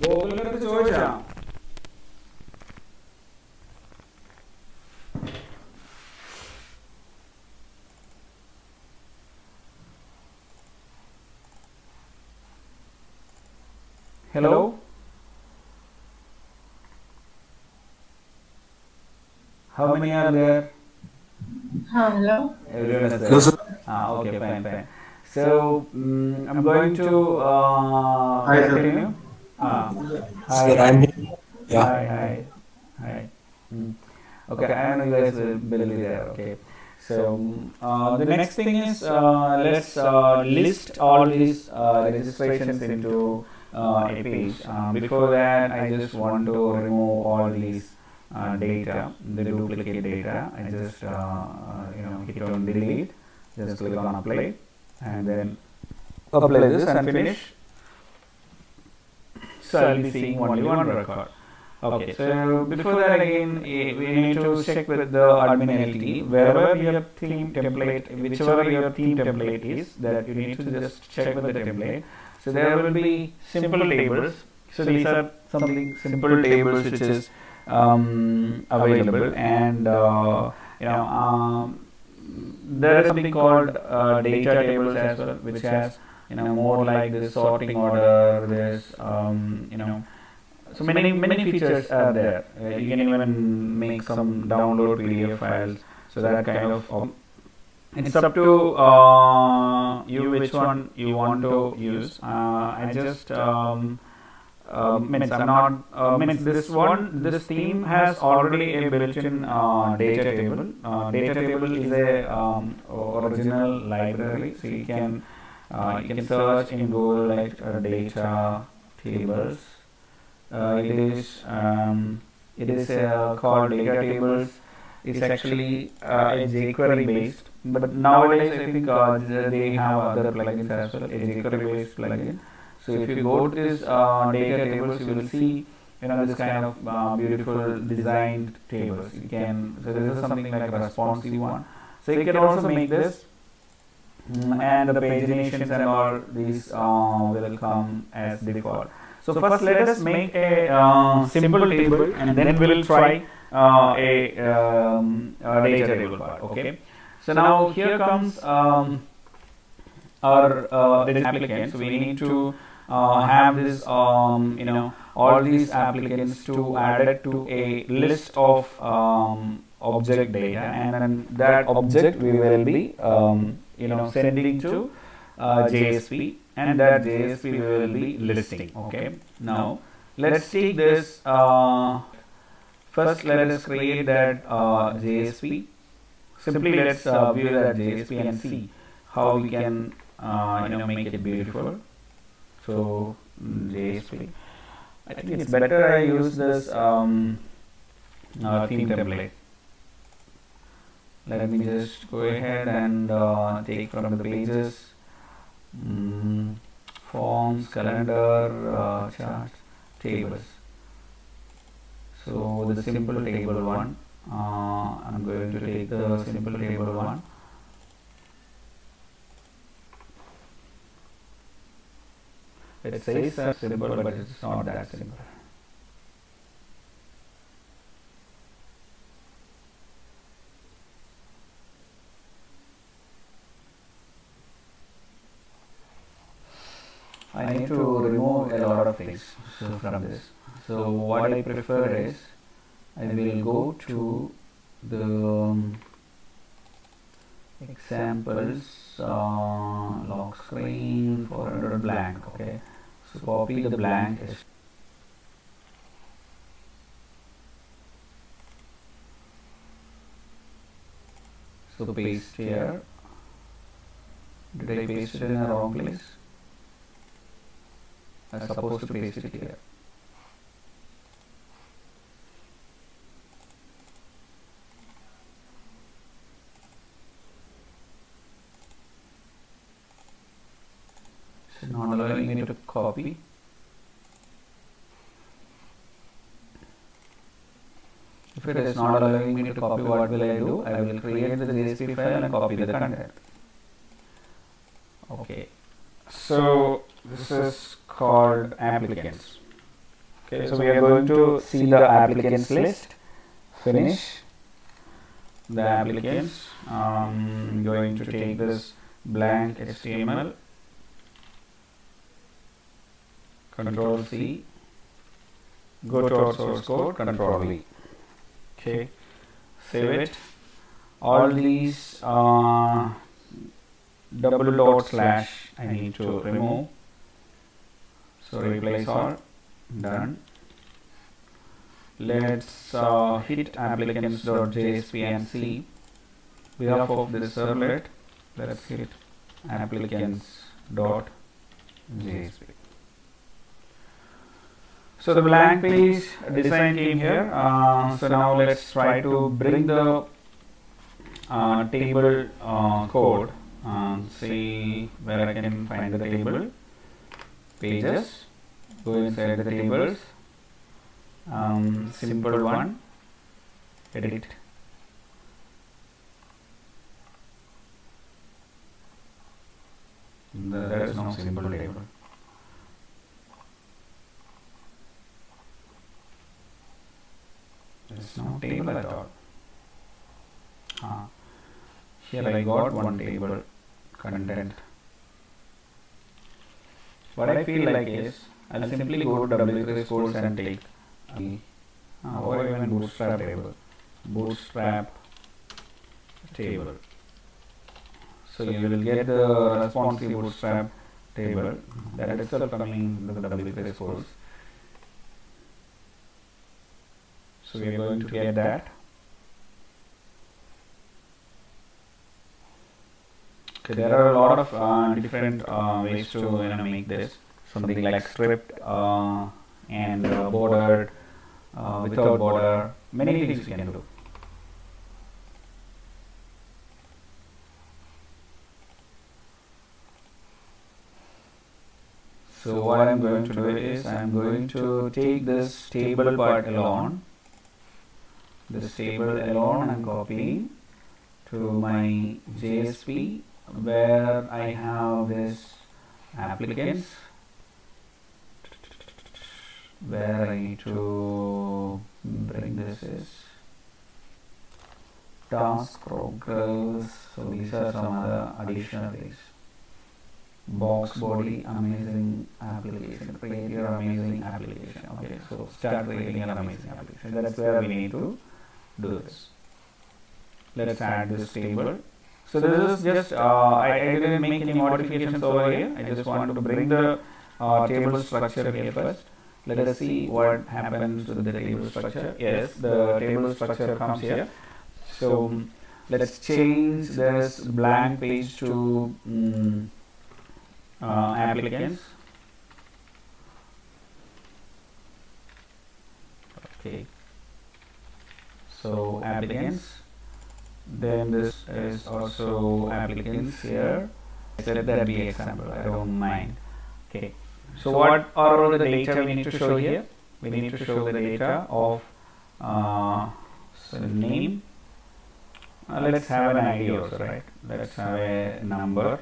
ഗോകുലിനടുത്ത് ചോദിച്ചാ hello how many are there Hello. everyone is there Hello, sir. okay fine so I'm going to Hi, sir. continue hi Sir, I'm here. Yeah. hi okay I know you guys will be there okay so the next thing is let's list all these registrations into a page. Before that I just want to remove all these data, the duplicate data. I just hit on delete, just click on apply and then apply this and finish. So I'll be seeing only one record. Okay, so before that again we need to check with the admin LT wherever your theme template, whichever your theme template is, that you need to just check with the template. So there will be simple tables. So these are something simple tables which is available, and there is something called data tables as well, which has more like this sorting order. There's so many features are there. You can even make some download PDF files. So that kind of it's up to you which one you want to use. I just means I'm not means this theme has already a built-in data table. Data table is a original library, so you can search in Google like data tables. It is called data tables. It's actually a jQuery based, but nowadays I think they have other plugins as well, a jQuery based plugin. So if you go to this data tables, you will see this kind of beautiful designed tables. You can, so this is something like a responsive one. So you can also make this, and the paginations and all these will come as default. So first let us make a simple table, and then we will try a data table part. Okay. So now here comes our this applicant. So we need to have this all these applicants to add it to a list of object data, and then that object we will be sending to JSP, and that JSP we will be listing. Okay. Now let's take this first. Let us create that JSP. Simply let's view that JSP and see how we can make it beautiful. So JSP. I think it's better I use this theme template. Let me just go ahead and take from the pages, forms, calendar, charts, tables. So the simple table one, I'm going to take the simple table one. It says simple, but it's not that simple. I need to remove a lot of things from this. So what I prefer is I will go to the examples, lock screen 400 blank. Okay, so copy the blank. So paste here. Did I paste it in the wrong place? I'm supposed to paste it here. It's not allowing me to copy. If it is not allowing me to copy, what will I do? I will create the JSP file and copy the content. Okay. So this is called applicants. Okay, so we are going to see the applicants list. Finish the applicants. I'm going to take this blank HTML. Control C. Go to our source code. Control V. Okay. Save it. All these double dot slash I need to remove. So replace all. Done. Let's hit applicants.jsp and see. Behalf of this servlet, let's hit applicants.jsp. So the blank page design came here. So now let's try to bring the table code. See where I can find the table. Pages. Go inside the tables. Simple one. Edit. There is no simple table. There is no table at all. Here I got one table content. What I feel like is I'll simply go to W3 Schools and take or even Bootstrap table. Bootstrap table. So you will get the responsive Bootstrap table that itself coming with the W3 Schools. So we are going to get that. Okay, there are a lot of different ways to make this. Something like script and bordered, without border, many things you can do. So what I'm going to do is I'm going to take this table part alone. This table alone I'm copying to my JSP where I have this applicants, where I need to bring this is task progress. So these are some other additional things. Box body, amazing application. Create your amazing application. Okay, so start creating an amazing application. That's where we need to do this. Let's add this table. So this is just I didn't make any modifications over here. I just want to bring the table structure here first. Let us see what happens to the table structure. Yes, the table structure comes here. So let's change this blank page to applicants. Okay, so applicants, then this is also applicants here. Let that be example, I don't mind. Okay, so what are all the data we need to show here? We need to show the data of so name. Let's have an ID also, right? Let's have a number,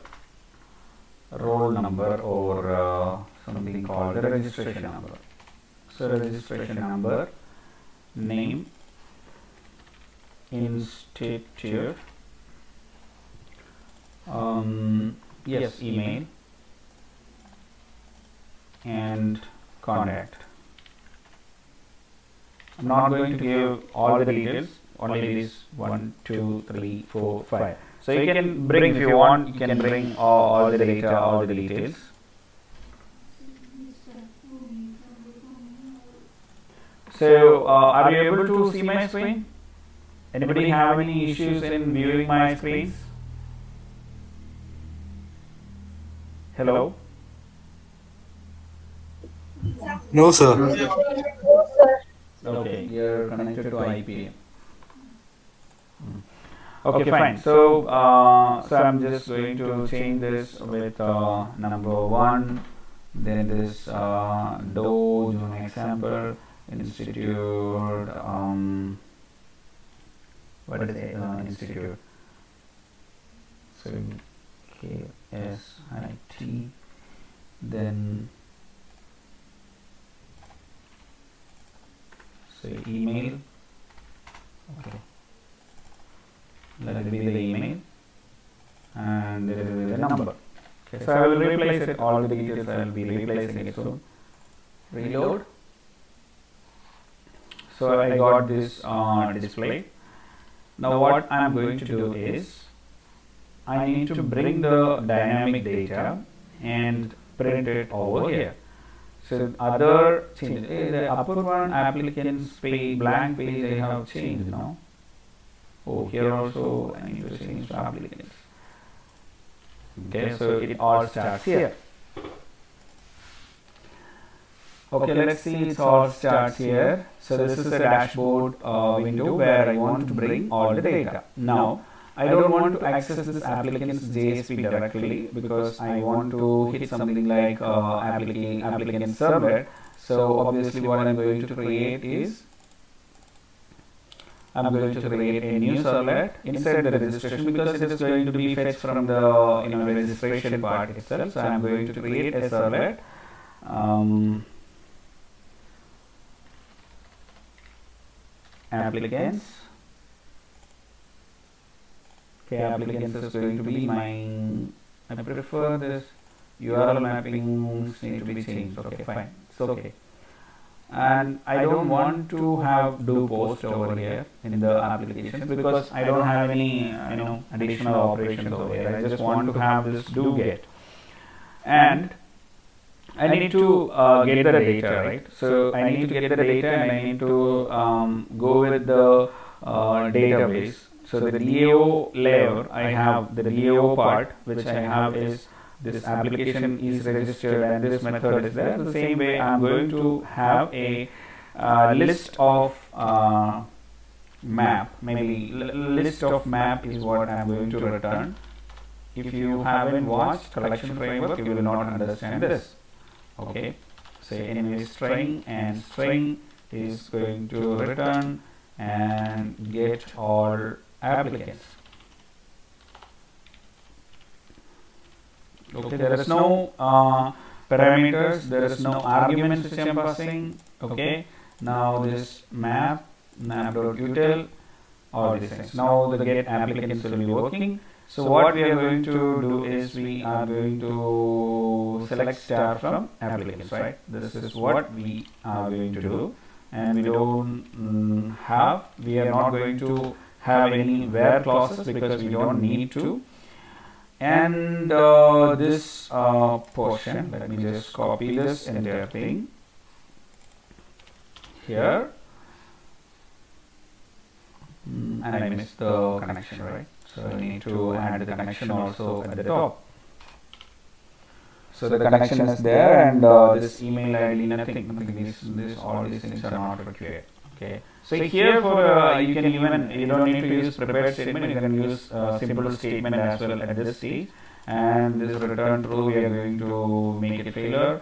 roll number, or something called the registration number. So registration number, name, institute, yes, email, and contact. I'm not going to give all the details, only these 1, 2, 3, 4, 5. So you can bring, if you want, you can bring all the data, all the details. So are you able to see my screen? Anybody have any issues in viewing my screens? Hello? No, sir. Okay, you're connected to IPM. Okay, fine. So, so I'm just going to change this with number 1. Then this Doge, an example, institute. What is it? Institute. So KSIT. Then say email. Okay. Let it be the email, and there will be the number. Okay, so I will replace it. All the details I will be replacing it. So reload. So I got this display. Now what I am going to do is I need to bring the dynamic data and print it over here. So other changes, the upper one, applicants page, blank page, they have changed now. Oh, here also I need to change to applicants. Okay, so it all starts here. Okay, let's see, it all starts here. So this is a dashboard window where I want to bring all the data. Now, I don't want to access this applicant's JSP directly because I want to hit something like applicant servlet. So obviously what I'm going to create is I'm going to create a new servlet inside the registration because it is going to be fetched from the registration part itself. So I'm going to create a servlet. Applicants. Okay, applicants is going to be mine. I prefer this URL mappings need to be changed. Okay, fine. It's okay. And I don't want to have do post over here in the applications because I don't have any additional operations over here. I just want to have this do get, and I need to get the data, right? So I need to get the data and I need to go with the database. So the DAO layer, I have the DAO part, which I have is this application is registered and this method is there. The same way I'm going to have a list of map, maybe list of map is what I'm going to return. If you haven't watched collection framework, you will not understand this. Okay, so anyway, string and string is going to return and get all applicants. Okay, there is no parameters, there is no arguments which I am passing. Okay, now this map.util, all these things. Now the get applicants will be working. So what we are going to do is we are going to select star from applicants, right? This is what we are going to do, and we don't we are not going to have any where clauses because we don't need to. And this portion, let me just copy this entire thing here, and I missed the connection, right? So I need to add the connection also at the top. So the connection is there, and this email ID, nothing. All these things are not required. Okay. So here for you can even, you don't need to use prepared statement. You can use simple statement as well at this stage. And this return true, we are going to make it failure,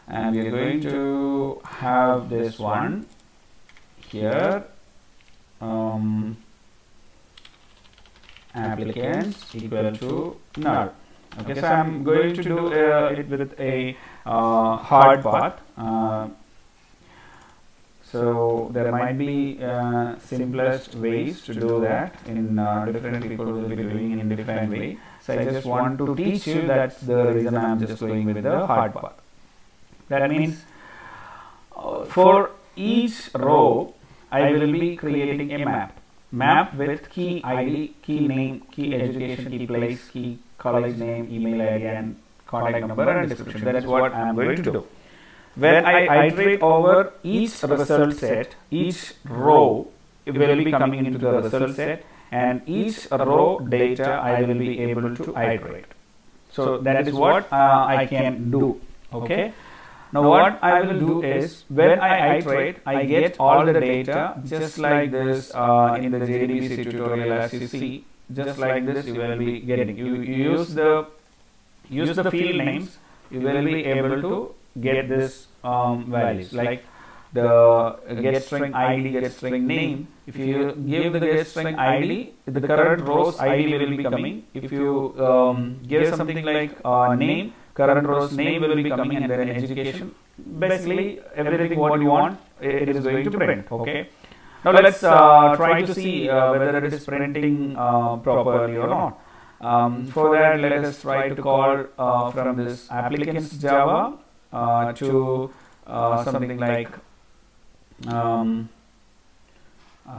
and we are going to have this one here. Applicants equal to null. Okay, so I'm going to do it with a hard path. So there might be simplest ways to do that. In different people will be doing in different way. So I just want to teach you that's the reason I'm just going with the hard path. That means for each row I will be creating a map with key ID, key name, key education, key place, key college name, email ID, and contact number and description. That is what I am going to do. When I iterate over each result set, each row will be coming into the result set, and each row data I will be able to iterate. So that is what I can do. Okay. Now what I will do is, when I iterate, I get all the data just like this in the JDBC tutorial. As you see, just like this you will be getting. You use the field names, you will be able to get this values, like the get string ID, get string name. If you give the get string ID, the current row's ID will be coming. If you give something like name, current row's name will be coming, and then education. Basically everything what you want, it is going to print. Okay. Now let's try to see whether it is printing properly or not. For that, let us try to call from this applicants Java to something like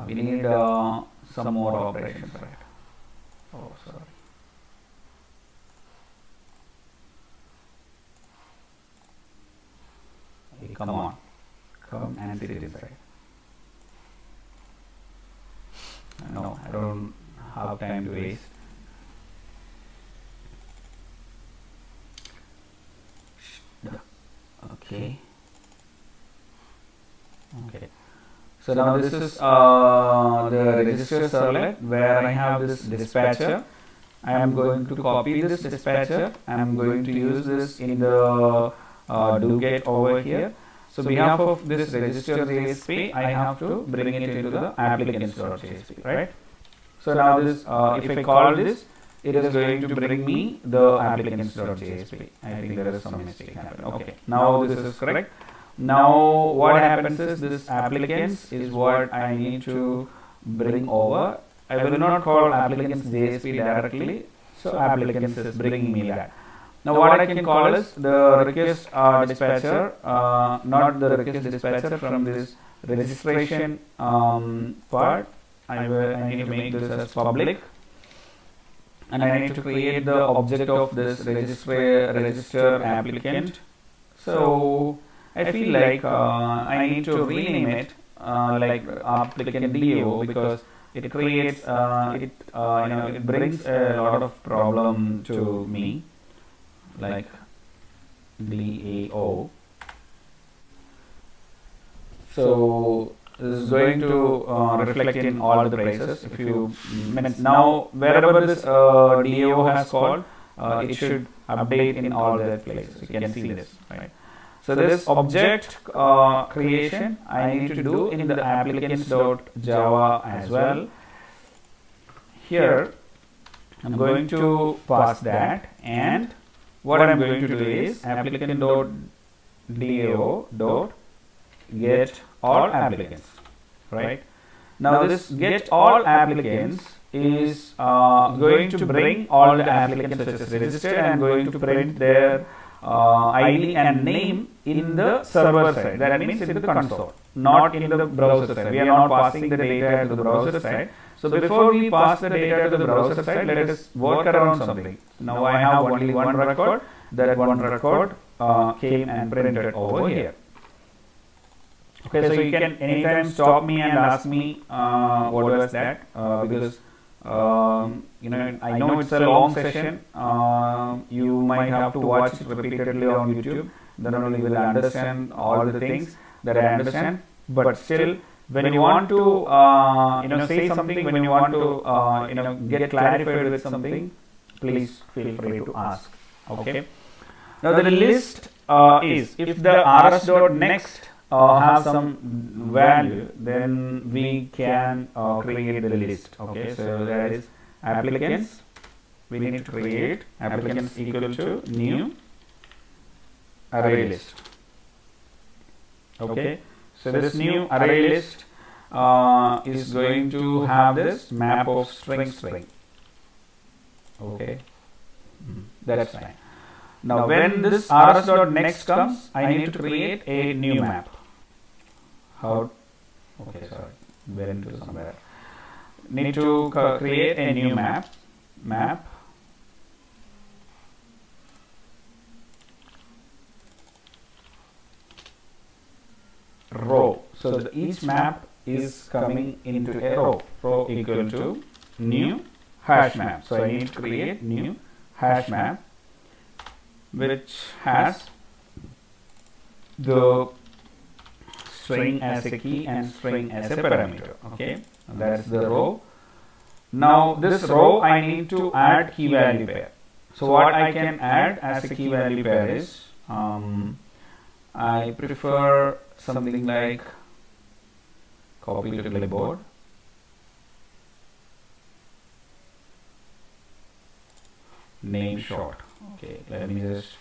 we need some more operations, right? Oh, sorry. Hey, come on, come and sit inside. No, I don't have time to waste. Okay. So now this is the register servlet where I have this dispatcher. I am going to copy this dispatcher. I am going to use this in the dogget over here. So behalf of this register JSP, I have to bring it into the applicants.jsp, right? So now this, if I call this, it is going to bring me the applicants.jsp. I think there is some mistake happened. Okay, now this is correct. Now what happens is, this applicants is what I need to bring over. I will not call applicants JSP directly, so applicants is bringing me that. Now what I can call is the request dispatcher, not the request dispatcher from this registration part. I need to make this as public, and I need to create the object of this register applicant. So I feel like I need to rename it like applicant DAO, because it creates it brings a lot of problem to me, like DAO. So this is going to reflect in all the places. If you now wherever this DAO has called, it should update in all the places. You can see this, right? So this object creation I need to do in the applicants.java as well. Here I'm going to pass that, and what I'm going to do is applicant.dao.get all applicants, right? Now this get all applicants is going to bring all the applicants such as registered, and going to print their ID and name in the server side. That means in the console, not in the browser side. We are not passing the data to the browser side. So before we pass the data to the browser side, let us work around something. Now I have only one record. That one record came and printed over here. Okay, so you can anytime stop me and ask me what was that, because I know it's a long session. You might have to watch it repeatedly on YouTube. Then only you will understand all the things that I understand. But still, when you want to, say something, when you want to, get clarified with something, please feel free to ask. Okay. Now the list is, if the rs.next have some value, then we can create the list. Okay, so there is applicants. We need to create applicants equal to new array list. Okay, so this new array list is going to have this map of string. Okay, that's fine. Now when this rs.next comes, I need to create a new map. How? Okay, sorry, went to somewhere. Need to create a new map. Row. So each map is coming into a row. Row equal to new hash map. So I need to create new hash map, which has the string as a key and string as a parameter. Okay, that's the row. Now this row I need to add key value pair. So what I can add as a key value pair is, I prefer something like copy to clipboard, name short. Okay, let me just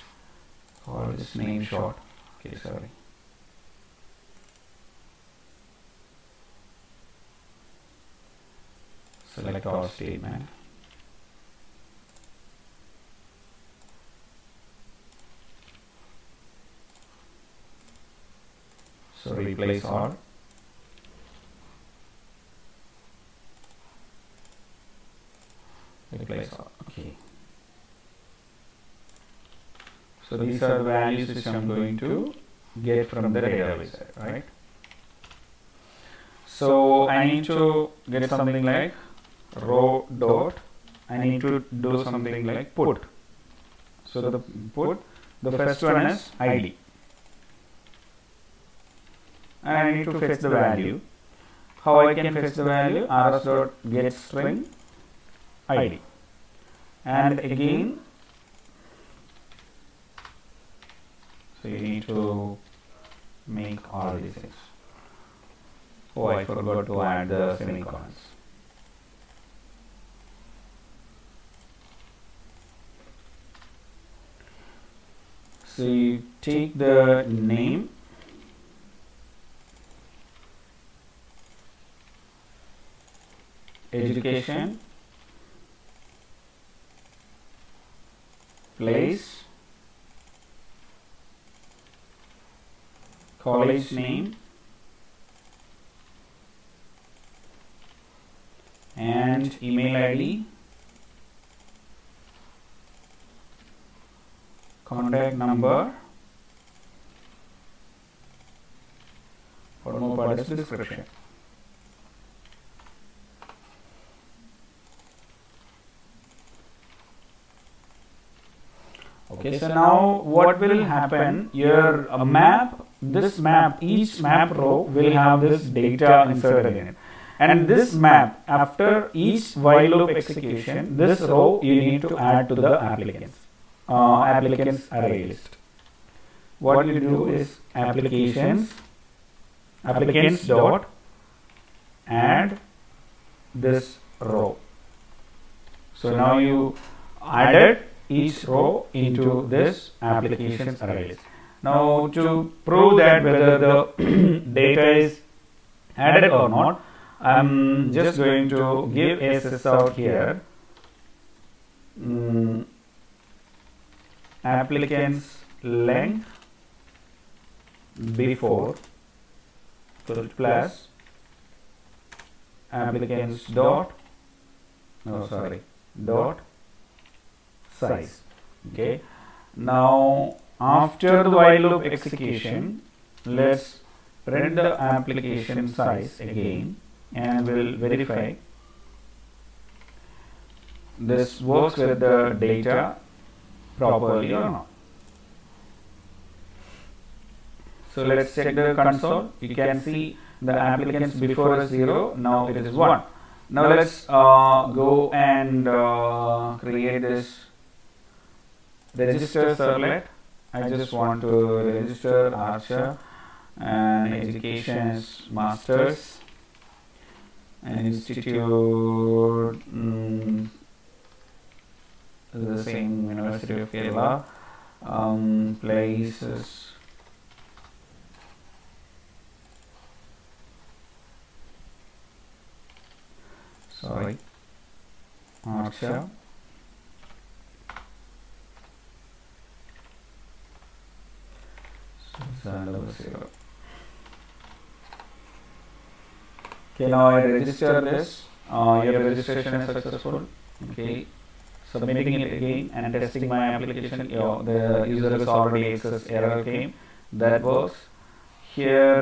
call this name short. Okay, sorry. Select all statement. So replace all. Replace all. Okay. So these are the values which I am going to get from the database, right? So I need to get something like row dot. I need to do something like put. So the put, the first one is ID, and I need to fetch the value. How I can fetch the value? rs dot get string ID, and again, so you need to make all these things. Oh, I forgot to add the semicolons. So you take the name, education, place, college name, and email ID, contact number. For more part is description. Okay, so now what will happen? Your map, this map, each map row will have this data inserted in it. And this map, after each while loop execution, this row you need to add to the applicants array list. What you do is applicants dot add this row. So now you added each row into this applications array list. Now to prove that whether the data is added or not, I'm just going to give a sysout here. Applicants length before plus applicants dot dot size. Okay, now after the while loop execution, let's print the application size again, and we'll verify this works with the data properly or not. So let's check the console. You can see the applicants before is 0, now it is 1. Now let's go and create this register servlet. I just want to register Archer, and education is masters, and institute the same University of Kerala. Places Archer. Okay, now I register this. Your registration is successful. Okay, submitting it again and testing my application. The user has already accessed, error came. That works. Here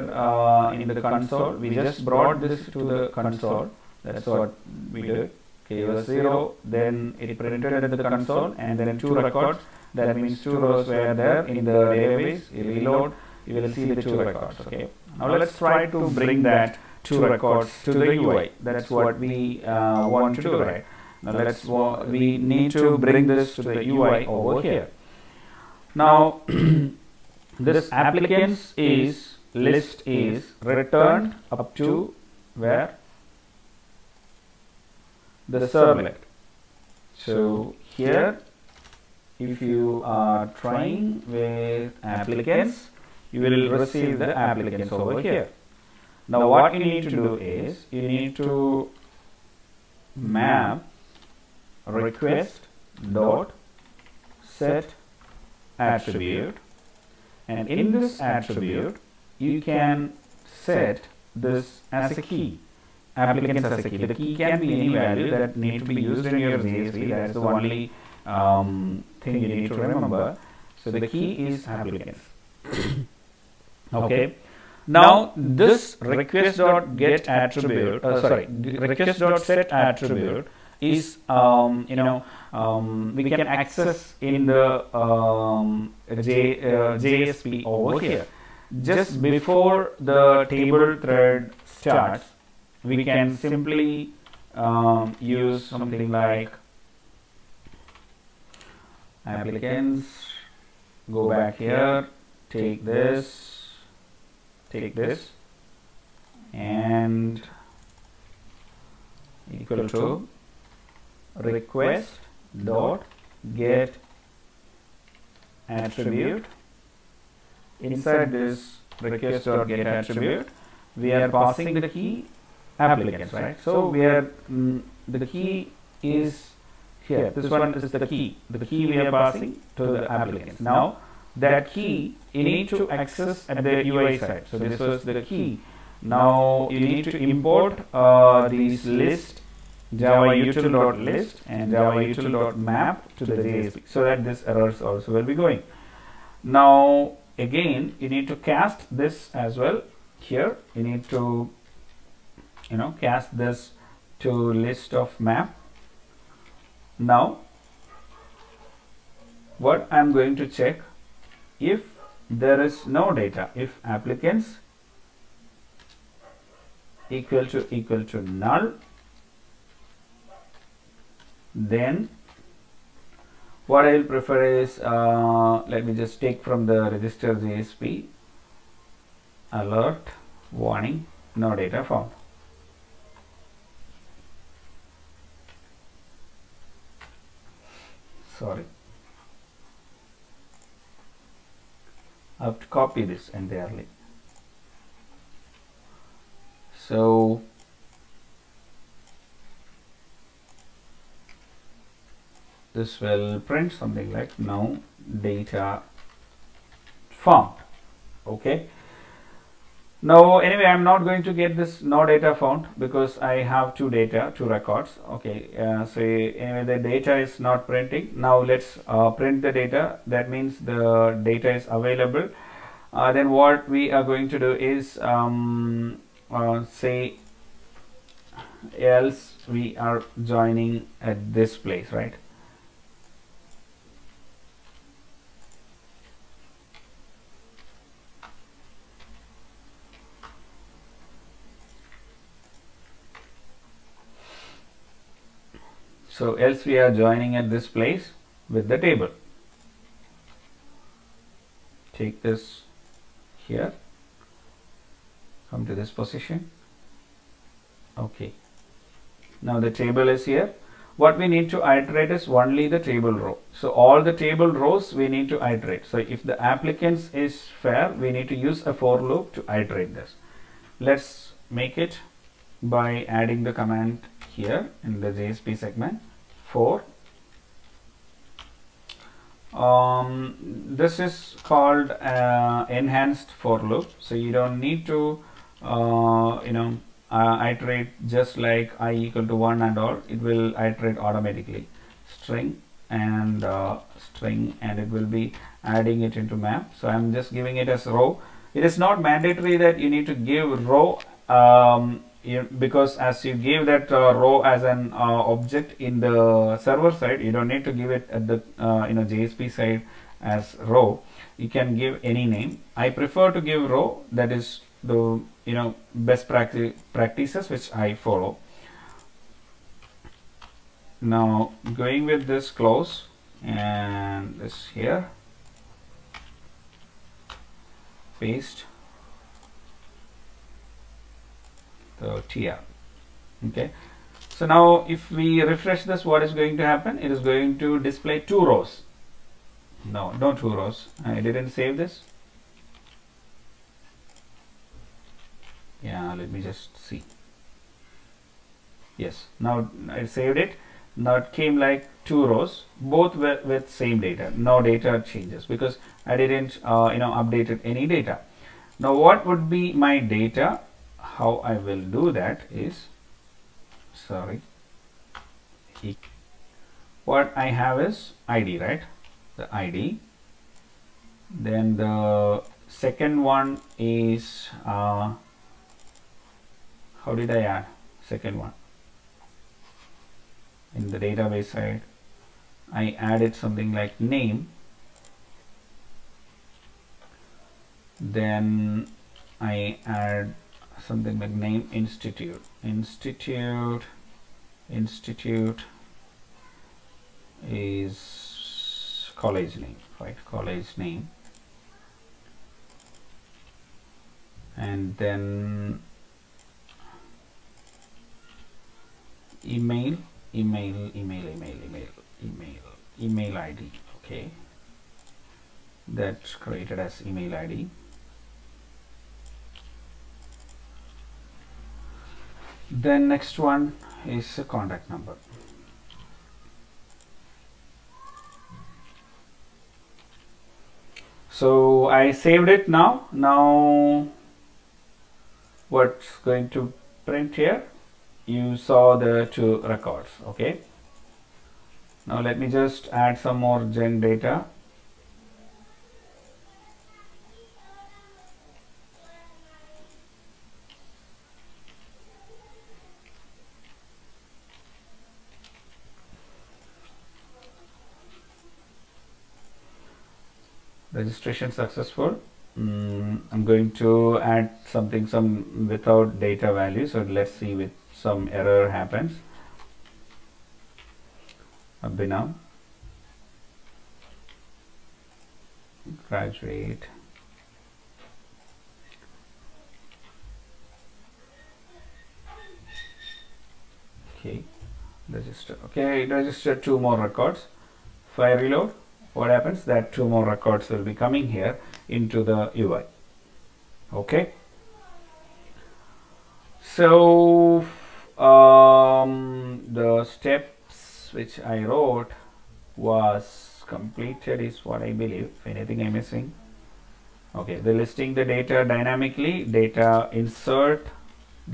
in the console, we just brought this to the console. That's what we did. Okay, it was 0, then it printed at the console, and then 2 records. That means 2 rows were there in the database. You reload, you will see the 2 records. Okay. Now let's try to bring that 2 records to the UI. That's what we want to do, right? Now we need to bring this to the UI over here. Now this applicants is list is returned up to where? The servlet. So here, if you are trying with applicants, you will receive the applicants over here. Now what you need to do is, you need to map request dot set attribute, and in this attribute you can set this as a key, applicants as a key. The key can be any value that need to be used in your JSP. That's the only thing you need to remember. So the key is applicants. Okay. Now this request.get attribute, request.set attribute is we can access in the JSP over here. Just before the table thread starts, we can simply use something like applicants, go back here, take this, and equal to request dot get attribute. Inside this request dot get attribute, we are passing the key applicants, right? So we are the key is here. This one is the key. The key we are passing to the applicants. Now that key you need to access at the UI side. So this was the key. Now you need to import these list Java util.list and Java util.map to the JSP, so that this errors also will be going. Now again you need to cast this as well. Here you need to cast this to list of map. Now what I am going to check, if there is no data, if applicants equal to null, then what I will prefer is let me just take from the register JSP alert warning, no data found. Sorry, I have to copy this entirely. So this will print something like no data found. Okay. Now anyway, I'm not going to get this no data found because I have two records. Okay, so anyway the data is not printing. Now let's print the data. That means the data is available. Then what we are going to do is say else we are joining at this place, right? So else we are joining at this place with the table. Take this here, come to this position. Okay, now the table is here. What we need to iterate is only the table row. So all the table rows we need to iterate. So if the applicants is fair, we need to use a for loop to iterate this. Let's make it by adding the command here in the JSP segment for. This is called enhanced for loop. So you don't need to iterate just like I equal to 1 and all. It will iterate automatically. String and it will be adding it into map. So I'm just giving it as row. It is not mandatory that you need to give row because as you give that row as an object in the server side, you don't need to give it at the JSP side as row. You can give any name. I prefer to give row. That is the best practices which I follow. Now going with this close and this here, paste the tr. Okay, so now if we refresh this, what is going to happen? It is going to display 2 rows. No 2 rows. I didn't save this. Yeah, let me just see. Yes, now I saved it. Now it came like 2 rows, both with same data. No data changes because I didn't updated any data. Now what would be my data? How I will do that is, what I have is ID, right? The ID. Then the second one is how did I add second one? In the database side, I added something like name. Then I add something like name institute is college name, right? College name. And then email ID. Okay, that's created as email ID. Then next one is a contact number. So I saved it now. Now what's going to print here? You saw the 2 records. Okay, now let me just add some more gen data. Registration successful. I'm going to add some without data value. So let's see with some error happens. Abhinav, graduate, okay, register. Okay, it registered 2 more records. If I reload, what happens? That 2 more records will be coming here into the UI. Okay, so the steps which I wrote was completed is what I believe. If anything I'm missing. Okay, the listing the data dynamically, data insert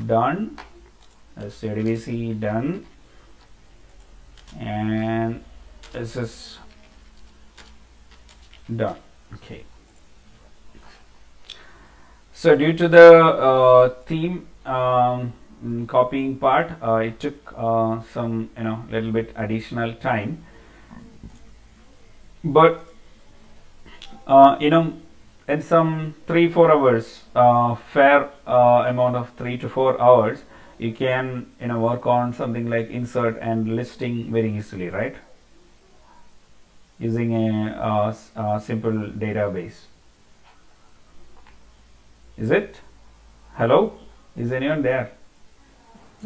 done, JDBC done, and this is done. Okay, so due to the theme copying part, it took some little bit additional time, but in some 3-4 hours, fair amount of 3 to 4 hours, you can work on something like insert and listing very easily, right? Using a simple database. Is it? Hello? Is anyone there?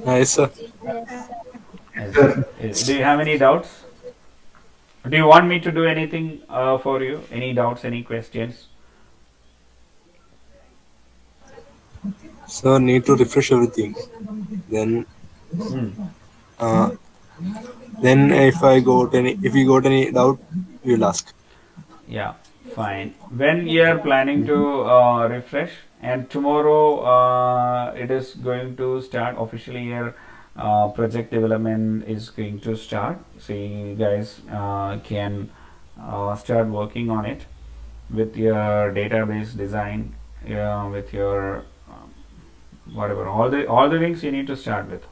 Yes, sir. Do you have any doubts? Do you want me to do anything for you? Any doubts, any questions? So need to refresh everything. Then, uh, then if you got any doubt, you'll ask. Yeah, fine. When you are planning to refresh, and tomorrow it is going to start officially, your project development is going to start, so you guys can start working on it with your database design, with your whatever, all the things you need to start with.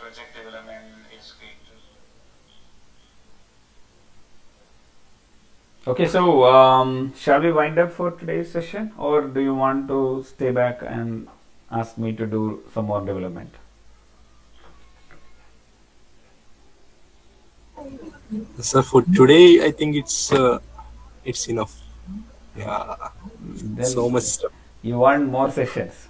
Project development is going to. Okay, so shall we wind up for today's session, or do you want to stay back and ask me to do some more development? So for today, I think it's enough. Yeah, Then so much stuff. you want more sessions?